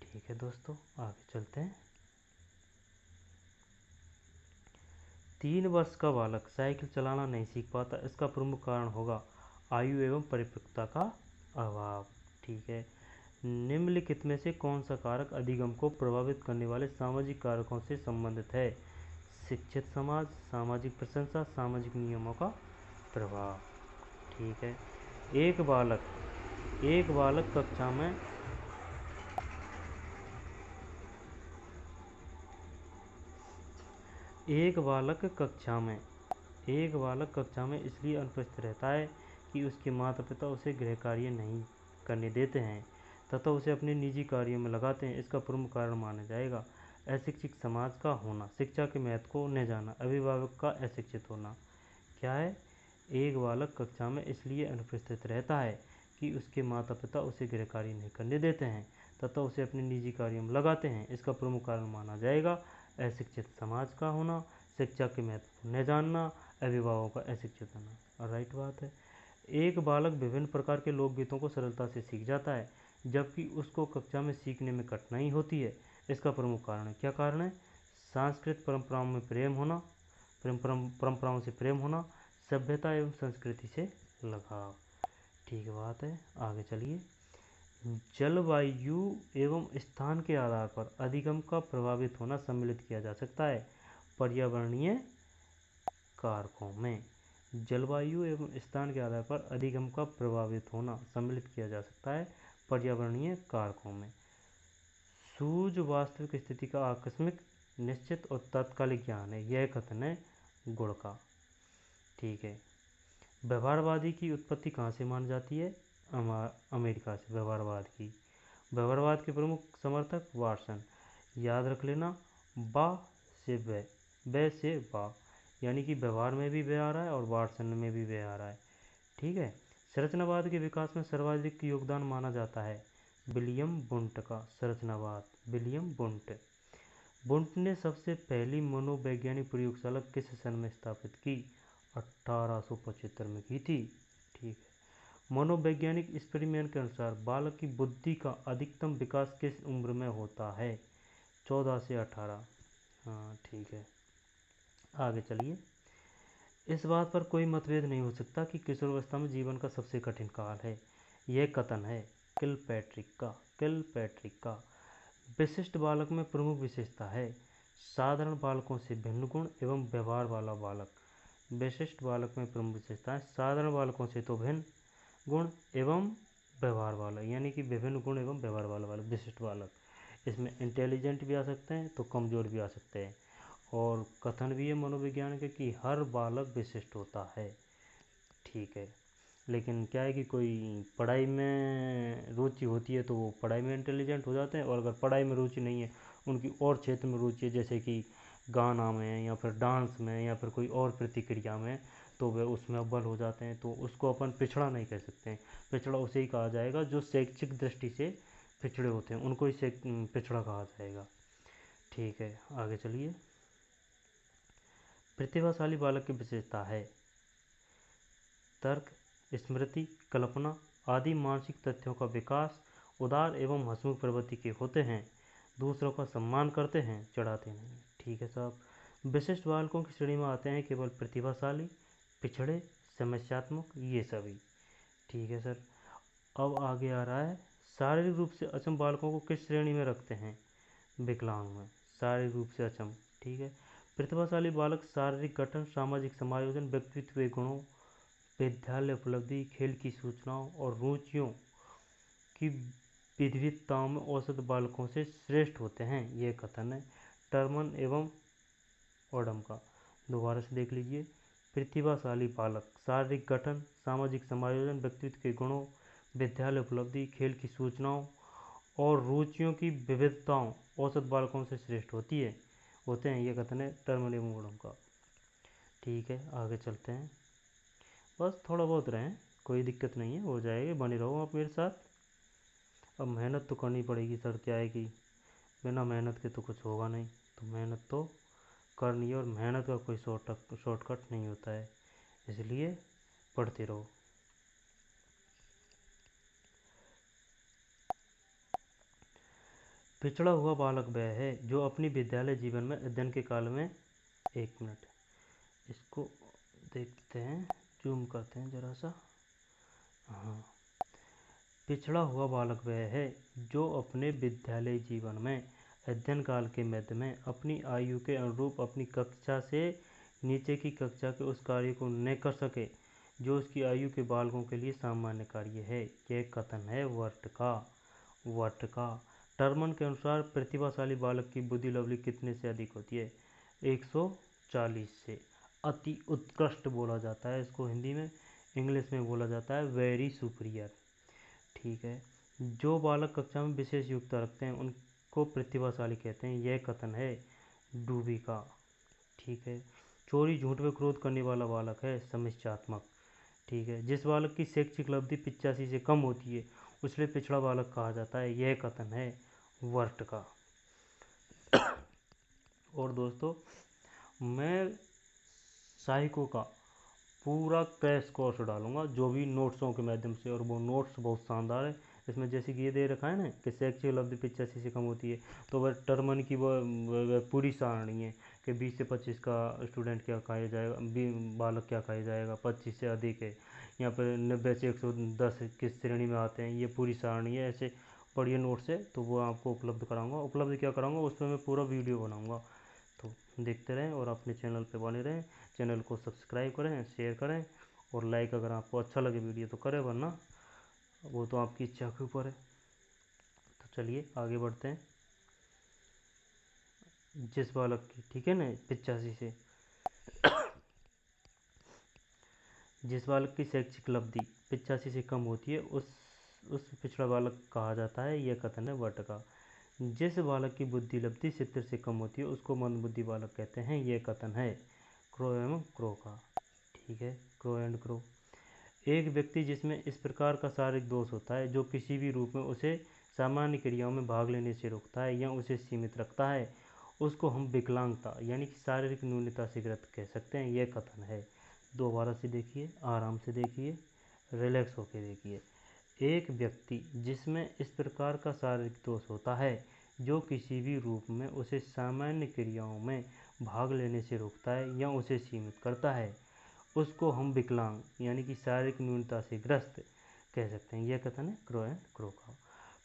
ठीक है दोस्तों, आगे चलते हैं। 3 वर्ष का बालक साइकिल चलाना नहीं सीख पाता, इसका प्रमुख कारण होगा आयु एवं परिपक्वता का अभाव। ठीक है। निम्नलिखित में से कौन सा कारक अधिगम को प्रभावित करने वाले सामाजिक कारकों से संबंधित है? शिक्षित समाज, सामाजिक प्रशंसा, सामाजिक नियमों का प्रभाव। ठीक है। एक बालक कक्षा में इसलिए अनुपस्थित रहता है कि उसके माता पिता उसे गृह कार्य नहीं करने देते हैं तथा उसे अपने निजी कार्यों में लगाते हैं। इसका प्रमुख कारण माना जाएगा अशिक्षित समाज का होना, शिक्षा के महत्व को न जाना, अभिभावक का अशिक्षित होना। क्या है? एक बालक कक्षा में इसलिए अनुपस्थित रहता है कि उसके माता पिता उसे गृह कार्य नहीं करने देते हैं तथा उसे अपने निजी कार्यों में लगाते हैं। इसका प्रमुख कारण माना जाएगा अशिक्षित समाज का होना, शिक्षा के महत्व को न जानना, अभिभावकों का अशिक्षित होना। राइट बात है। एक बालक विभिन्न प्रकार के लोकगीतों को सरलता से सीख जाता है जबकि उसको कक्षा में सीखने में कठिनाई होती है। इसका प्रमुख कारण है, क्या कारण है? सांस्कृतिक परंपराओं में प्रेम होना, परंपराओं से प्रेम होना, सभ्यता एवं संस्कृति से लगाव। ठीक बात है, आगे चलिए। जलवायु एवं स्थान के आधार पर अधिगम का प्रभावित होना सम्मिलित किया जा सकता है पर्यावरणीय कारकों में। जलवायु एवं स्थान के आधार पर अधिगम का प्रभावित होना सम्मिलित किया जा सकता है पर्यावरणीय कारकों में। सूझ वास्तविक स्थिति का आकस्मिक, निश्चित और तात्कालिक ज्ञान है, यह कथन है गुण का। ठीक है। व्यवहारवादी की उत्पत्ति कहाँ से मानी जाती है? अमेरिका से। व्यवहारवाद के प्रमुख समर्थक वाटसन। याद रख लेना, बा से वे से बा, यानी कि व्यवहार में भी वे आ रहा है और वाटसन में भी वे आ रहा है। ठीक है। संरचनावाद के विकास में सर्वाधिक योगदान माना जाता है विलियम वुंट का। संरचनावाद, विलियम वुंट ने सबसे पहली मनोवैज्ञानिक प्रयोगशाला किस सन में स्थापित की? 1875 में की थी। ठीक है। मनोवैज्ञानिक एक्सपेरिमेंट के अनुसार बालक की बुद्धि का अधिकतम विकास किस उम्र में होता है? 14 से 18। हाँ, ठीक है। आगे चलिए। इस बात पर कोई मतभेद नहीं हो सकता कि किशोरावस्था में जीवन का सबसे कठिन काल है। यह कथन है किलपैट्रिक का। विशिष्ट बालक में प्रमुख विशेषता है साधारण बालकों से भिन्न गुण एवं व्यवहार वाला बालक। विशिष्ट बालक में प्रमुख विशेषता है साधारण बालकों से तो भिन्न गुण एवं व्यवहार वाला, यानी कि विभिन्न गुण एवं व्यवहार वाला बालक विशिष्ट बालक। इसमें इंटेलिजेंट भी आ सकते हैं तो कमज़ोर भी आ सकते हैं। और कथन भी है मनोविज्ञान के कि हर बालक विशिष्ट होता है, ठीक है। लेकिन क्या है कि कोई पढ़ाई में रुचि होती है तो वो पढ़ाई में इंटेलिजेंट हो जाते हैं, और अगर पढ़ाई में रुचि नहीं है, उनकी और क्षेत्र में रुचि है, जैसे कि गाना में या फिर डांस में या फिर कोई और प्रतिक्रिया में, तो वे उसमें अव्वल हो जाते हैं, तो उसको अपन पिछड़ा नहीं कह सकते हैं। पिछड़ा उसे ही कहा जाएगा जो शैक्षिक दृष्टि से पिछड़े होते हैं, उनको ही पिछड़ा कहा जाएगा, ठीक है। आगे चलिए। प्रतिभाशाली बालक की विशेषता है तर्क, स्मृति, कल्पना आदि मानसिक तथ्यों का विकास, उदार एवं हंसमुख प्रवृत्ति के होते हैं, दूसरों का सम्मान करते हैं, चढ़ाते नहीं, ठीक है साहब। विशिष्ट बालकों की श्रेणी में आते हैं केवल प्रतिभाशाली, पिछड़े, समस्यात्मक, ये सभी, ठीक है सर। अब आगे आ रहा है शारीरिक रूप से अक्षम बालकों को किस श्रेणी में रखते हैं? विकलांग में, शारीरिक रूप से अक्षम, ठीक है। प्रतिभाशाली बालक शारीरिक गठन, सामाजिक समायोजन, व्यक्तित्व गुणों, विद्यालय उपलब्धि, खेल की सूचनाओं और रुचियों की विविधताओं में औसत बालकों से श्रेष्ठ होते हैं, यह कथन है टर्मन एवं ओडम का। दोबारा से देख लीजिए। प्रतिभाशाली बालक शारीरिक गठन, सामाजिक समायोजन, व्यक्तित्व के गुणों, विद्यालय उपलब्धि, खेल की सूचनाओं और रुचियों की विविधताओं औसत बालकों से श्रेष्ठ होते हैं, यह कथन है टर्मन एवं ओडम का, ठीक है। आगे चलते हैं, बस थोड़ा बहुत रहें, कोई दिक्कत नहीं है, हो जाएगा, बने रहो आप मेरे साथ। अब मेहनत तो करनी पड़ेगी सर, क्या है कि बिना मेहनत के तो कुछ होगा नहीं, तो मेहनत तो करनी है, और मेहनत का कोई शॉर्टकट नहीं होता है, इसलिए पढ़ते रहो। पिछड़ा हुआ बालक वह है जो अपनी विद्यालय जीवन में अध्ययन के काल में, एक मिनट इसको देखते हैं, जूम करते हैं जरा सा। हाँ, पिछड़ा हुआ बालक वह है जो अपने विद्यालय जीवन में अध्ययन काल के मध्य में अपनी आयु के अनुरूप अपनी कक्षा से नीचे की कक्षा के उस कार्य को न कर सके जो उसकी आयु के बालकों के लिए सामान्य कार्य है, यह कथन है वर्ट का। टर्मन के अनुसार प्रतिभाशाली बालक की बुद्धि लवली कितने से अधिक होती है? 140 से। अति उत्कृष्ट बोला जाता है इसको, हिंदी में, इंग्लिश में बोला जाता है वेरी सुपीरियर, ठीक है। जो बालक कक्षा में विशेष योग्यता रखते हैं उनको प्रतिभाशाली कहते हैं, यह कथन है डूबी का, ठीक है। चोरी झूठ में क्रोध करने वाला बालक है समस्यात्मक, ठीक है। जिस बालक की शैक्षिक उपलब्धि 85 से कम होती है उससे पिछड़ा बालक कहा जाता है, यह कथन है वर्ट का। और दोस्तों, मैं सहायकों का पूरा क्रैश कोर्स डालूंगा जो भी नोट्सों के माध्यम से, और वो नोट्स बहुत शानदार है। इसमें जैसे कि ये दे रखा है ना कि शैक्षिक उपलब्धि 85 से कम होती है, तो वह टर्मन की वह पूरी सारणी है कि 20 से 25 का स्टूडेंट क्या खाया जाएगा, बालक क्या खाया जाएगा, 25 से अधिक है, यहाँ पर 90 से 110 किस श्रेणी में आते हैं, ये पूरी सारणी है। ऐसे पढ़िए नोट्स है, तो वो आपको उपलब्ध कराऊंगा। उपलब्ध क्या कराऊंगा, उस पर मैं पूरा वीडियो बनाऊंगा, तो देखते रहें और अपने चैनल पे बने रहें। चैनल को सब्सक्राइब करें, शेयर करें, और लाइक अगर आपको अच्छा लगे वीडियो तो करें, वरना वो तो आपकी इच्छा के ऊपर है। तो चलिए आगे बढ़ते हैं। जिस बालक की, ठीक है ना, 85 से, जिस बालक की शैक्षिक उपलब्धि 85 से कम होती है उस पिछड़ा बालक कहा जाता है, यह कथन है वर्ट का। जिस बालक की बुद्धि लब्धि 70 से कम होती है उसको मंदबुद्धि बालक कहते हैं, यह कथन है क्रो एवं क्रो का, ठीक है, क्रो एंड क्रो। एक व्यक्ति जिसमें इस प्रकार का शारीरिक दोष होता है जो किसी भी रूप में उसे सामान्य क्रियाओं में भाग लेने से रोकता है या उसे सीमित रखता है, उसको हम विकलांगता यानी कि शारीरिक न्यूनता से ग्रस्त कह सकते हैं, यह कथन है। दोबारा से देखिए, आराम से देखिए, रिलैक्स होकर देखिए। एक व्यक्ति जिसमें इस प्रकार का शारीरिक दोष होता है जो किसी भी रूप में उसे सामान्य क्रियाओं में भाग लेने से रोकता है या उसे सीमित करता है, उसको हम विकलांग यानी कि शारीरिक न्यूनता से ग्रस्त कह सकते हैं, यह कथन है क्रो एंड क्रो का।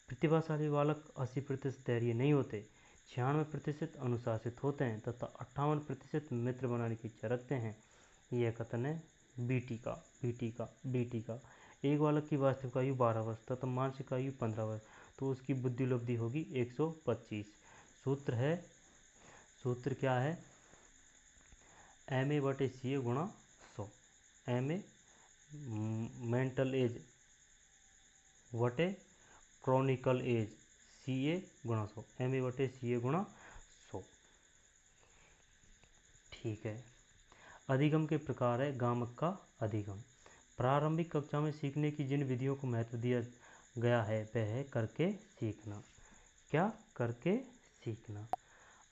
प्रतिभाशाली बालक 80% धैर्य नहीं होते, 96% अनुशासित होते हैं तथा 58% मित्र बनाने की इच्छा रखते हैं, यह कथन है बीटी का। एक बालक की वास्तविक आयु 12 वर्ष तथा मानसिक आयु 15 वर्ष, तो उसकी बुद्धिलब्धि होगी 125। सूत्र क्या है, MA/CA गुणा 100। MA मेंटल एज वटे क्रॉनिकल एज, CA गुणा 100, MA/CA गुणा 100। ठीक है। अधिगम के प्रकार है गामक का अधिगम। प्रारंभिक कक्षा में सीखने की जिन विधियों को महत्व दिया गया है वह है करके सीखना। क्या? करके सीखना।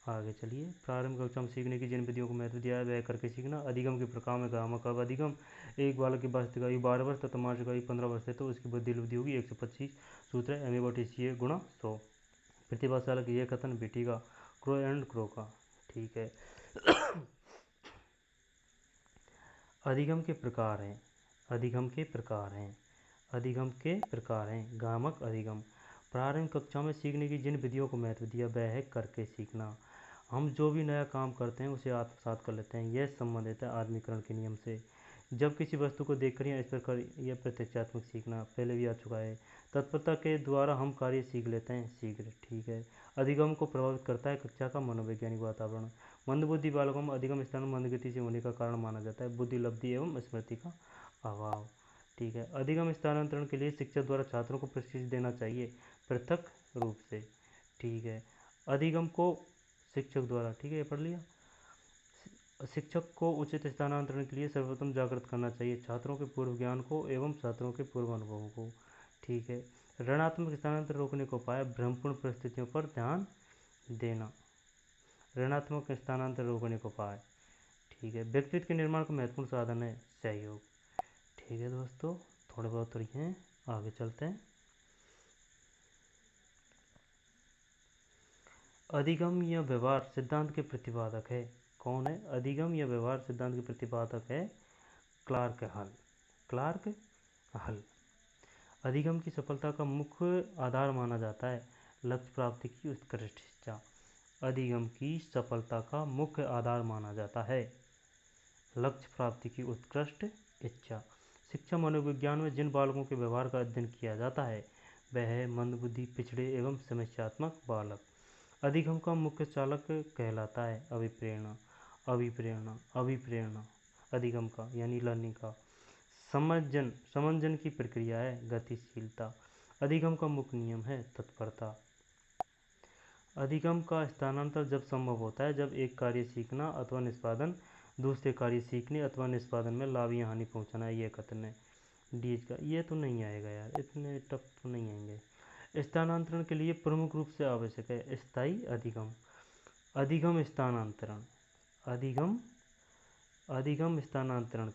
आगे चलिए, प्रारंभिक कक्षा में सीखने की जिन विधियों को महत्व दिया है वह करके सीखना। अधिगम के प्रकार में गामक का अधिगम। एक बालक की वास्तविक आयु 12 वर्ष तथा मानसिक आयु 15 वर्ष है तो उसकी बुद्धिलब्धि होगी 125। सूत्र है MA/CA गुणा 100। प्रतिभाशाला की यह कथन बेटी का क्रो एंड क्रो का। ठीक है। अधिगम के प्रकार हैं। अधिगम के प्रकार हैं। अधिगम के प्रकार हैं। गामक अधिगम। प्रारंभिक कक्षा में सीखने की जिन विधियों को महत्व दिया वह है करके सीखना। हम जो भी नया काम करते हैं उसे आत्मसात कर लेते हैं। यह संबंधित है आत्मीकरण के नियम से। जब किसी वस्तु को देखकर या इस प्रकार यह प्रत्यक्षात्मक सीखना पहले भी आ चुका है। तत्परता के द्वारा हम कार्य सीख लेते हैं शीघ्र। ठीक है। अधिगम को प्रभावित करता है कक्षा का मनोवैज्ञानिक वातावरण। मंदबुद्धि बालकों में अधिगम स्थान मंदगति से होने का कारण माना जाता है बुद्धिलब्धि एवं स्मृति का अभाव। ठीक है। अधिगम स्थानांतरण के लिए शिक्षक द्वारा छात्रों को प्रशिक्षण देना चाहिए पृथक रूप से। ठीक है। अधिगम को शिक्षक द्वारा, ठीक है, ये पढ़ लिया। शिक्षक को उचित स्थानांतरण के लिए सर्वप्रथम जागृत करना चाहिए छात्रों के पूर्व ज्ञान को एवं छात्रों के पूर्व अनुभवों को। ठीक है। ऋणात्मक स्थानांतरण रोकने को उपाय भ्रमपूर्ण परिस्थितियों पर ध्यान देना। ऋणात्मक स्थानांतरण रोकने को उपाय। ठीक है। व्यक्तित्व के निर्माण का महत्वपूर्ण साधन है सहयोग। ठीक है दोस्तों, थोड़े बहुत तरीके हैं, आगे चलते हैं। अधिगम या व्यवहार सिद्धांत के प्रतिपादक है। कौन है? अधिगम या व्यवहार सिद्धांत के प्रतिपादक है क्लार्क हल। क्लार्क हल। अधिगम की सफलता का मुख्य आधार माना जाता है लक्ष्य प्राप्ति की उत्कृष्ट इच्छा। अधिगम की सफलता का मुख्य आधार माना जाता है लक्ष्य प्राप्ति की उत्कृष्ट इच्छा। शिक्षा मनोविज्ञान में जिन बालकों के व्यवहार का अध्ययन किया जाता है वह है मंदबुद्धि, पिछड़े एवं समस्यात्मक बालक। अधिगम का मुख्य चालक कहलाता है अभिप्रेरणा। अभिप्रेरणा अभिप्रेरणा अधिगम का यानी लर्निंग का। समंजन की प्रक्रिया है गतिशीलता। अधिगम का मुख्य नियम है तत्परता। अधिगम का स्थानांतरण जब संभव होता है जब एक कार्य सीखना अथवा निष्पादन दूसरे कार्य सीखने अथवा निष्पादन में लाभ या हानि पहुंचाना है। यह कथन है डीज का। ये तो नहीं आएगा यार, इतने टफ तो नहीं आएंगे। स्थानांतरण के लिए प्रमुख रूप से आवश्यक है स्थायी अधिगम। अधिगम स्थानांतरण। अधिगम स्थानांतरण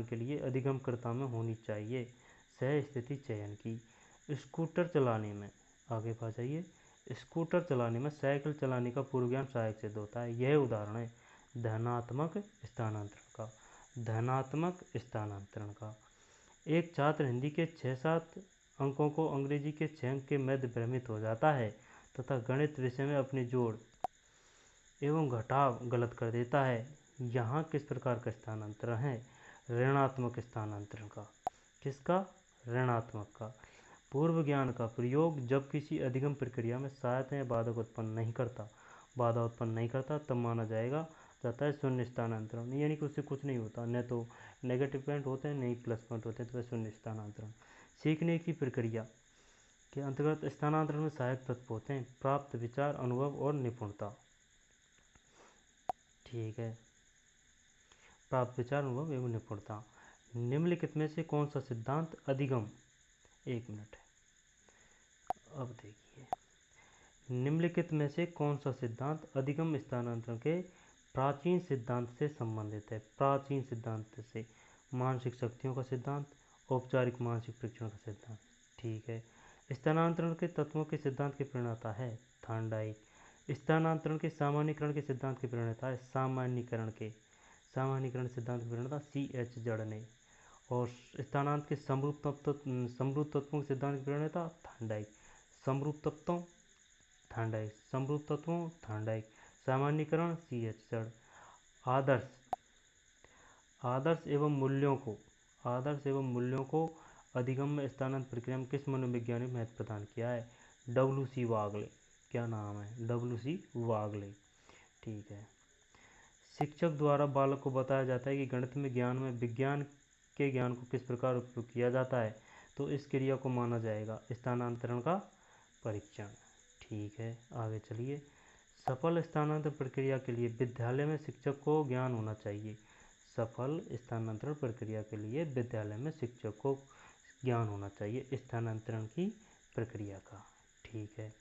के लिए अधिगमकर्ता में होनी चाहिए सह स्थिति चयन की। स्कूटर चलाने में, आगे बढ़ जाइए, स्कूटर चलाने में साइकिल चलाने का पूर्व ज्ञान सहायक सिद्ध होता है। यह उदाहरण है धनात्मक स्थानांतरण का। धनात्मक स्थानांतरण का। एक छात्र हिंदी के 6-7 अंकों को अंग्रेजी के 6 अंक के मध्य भ्रमित हो जाता है तथा गणित विषय में अपने जोड़ एवं घटाव गलत कर देता है। यहाँ किस प्रकार का स्थानांतरण है? ऋणात्मक स्थानांतरण का। किसका? ऋणात्मक का। पूर्व ज्ञान का प्रयोग जब किसी अधिगम प्रक्रिया में सहायता या बाधा उत्पन्न नहीं करता तब माना जाता है शून्य स्थानांतरण। यानी कि उससे कुछ नहीं होता, न तो नेगेटिव पॉइंट होते हैं नहीं प्लस पॉइंट होते हैं, तो वह शून्य स्थानांतरण। सीखने की प्रक्रिया के अंतर्गत स्थानांतरण में सहायक तत्व होते हैं प्राप्त विचार, अनुभव और निपुणता। ठीक है। प्राप्त विचार, अनुभव एवं निपुणता। निम्नलिखित में से कौन सा सिद्धांत अधिगम, एक मिनट, अब देखिए, निम्नलिखित में से कौन सा सिद्धांत अधिगम स्थानांतरण के प्राचीन सिद्धांत से संबंधित है? प्राचीन सिद्धांत से मानसिक शक्तियों का सिद्धांत, औपचारिक मानसिक परीक्षण का सिद्धांत। ठीक है। स्थानांतरण के तत्वों के सिद्धांत के प्रणेता है थार्नडाइक। स्थानांतरण के सामान्यीकरण के सिद्धांत के प्रणेता है सामान्यीकरण सिद्धांत के प्रणेता C.H. जड़ ने। और स्थानांतर के समरूप तत्वों के सिद्धांत के प्रणेता थार्नडाइक। समरूप तत्वों थार्नडाइक। सामान्यीकरण C.H. जड़। आदर्श एवं मूल्यों को अधिगम्य स्थानांतरण प्रक्रिया में किस मनोवैज्ञानिक महत्व प्रदान किया है? W.C. वागले। क्या नाम है? W.C. वागले। ठीक है। शिक्षक द्वारा बालक को बताया जाता है कि गणित में ज्ञान में विज्ञान के ज्ञान को किस प्रकार उपयोग किया जाता है, तो इस क्रिया को माना जाएगा स्थानांतरण का परीक्षण। ठीक है, आगे चलिए। सफल स्थानांतरण प्रक्रिया के लिए विद्यालय में शिक्षक को ज्ञान होना चाहिए। सफल स्थानांतरण प्रक्रिया के लिए विद्यालय में शिक्षक को ज्ञान होना चाहिए स्थानांतरण की प्रक्रिया का। ठीक है,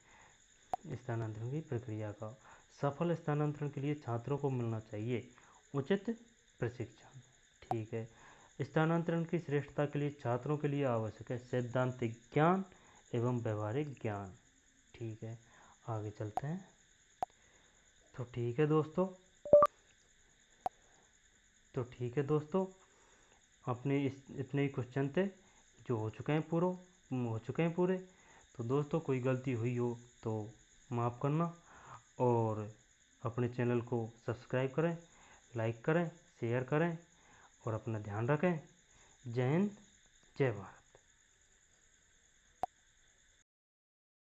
स्थानांतरण की प्रक्रिया का। सफल स्थानांतरण के लिए छात्रों को मिलना चाहिए उचित प्रशिक्षण। ठीक है, स्थानांतरण की श्रेष्ठता के लिए छात्रों के लिए आवश्यक है सैद्धांतिक ज्ञान एवं व्यवहारिक ज्ञान। ठीक है, आगे चलते हैं। तो ठीक है दोस्तों, अपने इतने ही क्वेश्चन थे जो हो चुके हैं पूरे। तो दोस्तों कोई गलती हुई हो तो माफ़ करना, और अपने चैनल को सब्सक्राइब करें, लाइक करें, शेयर करें और अपना ध्यान रखें। जय हिंद, जय भारत।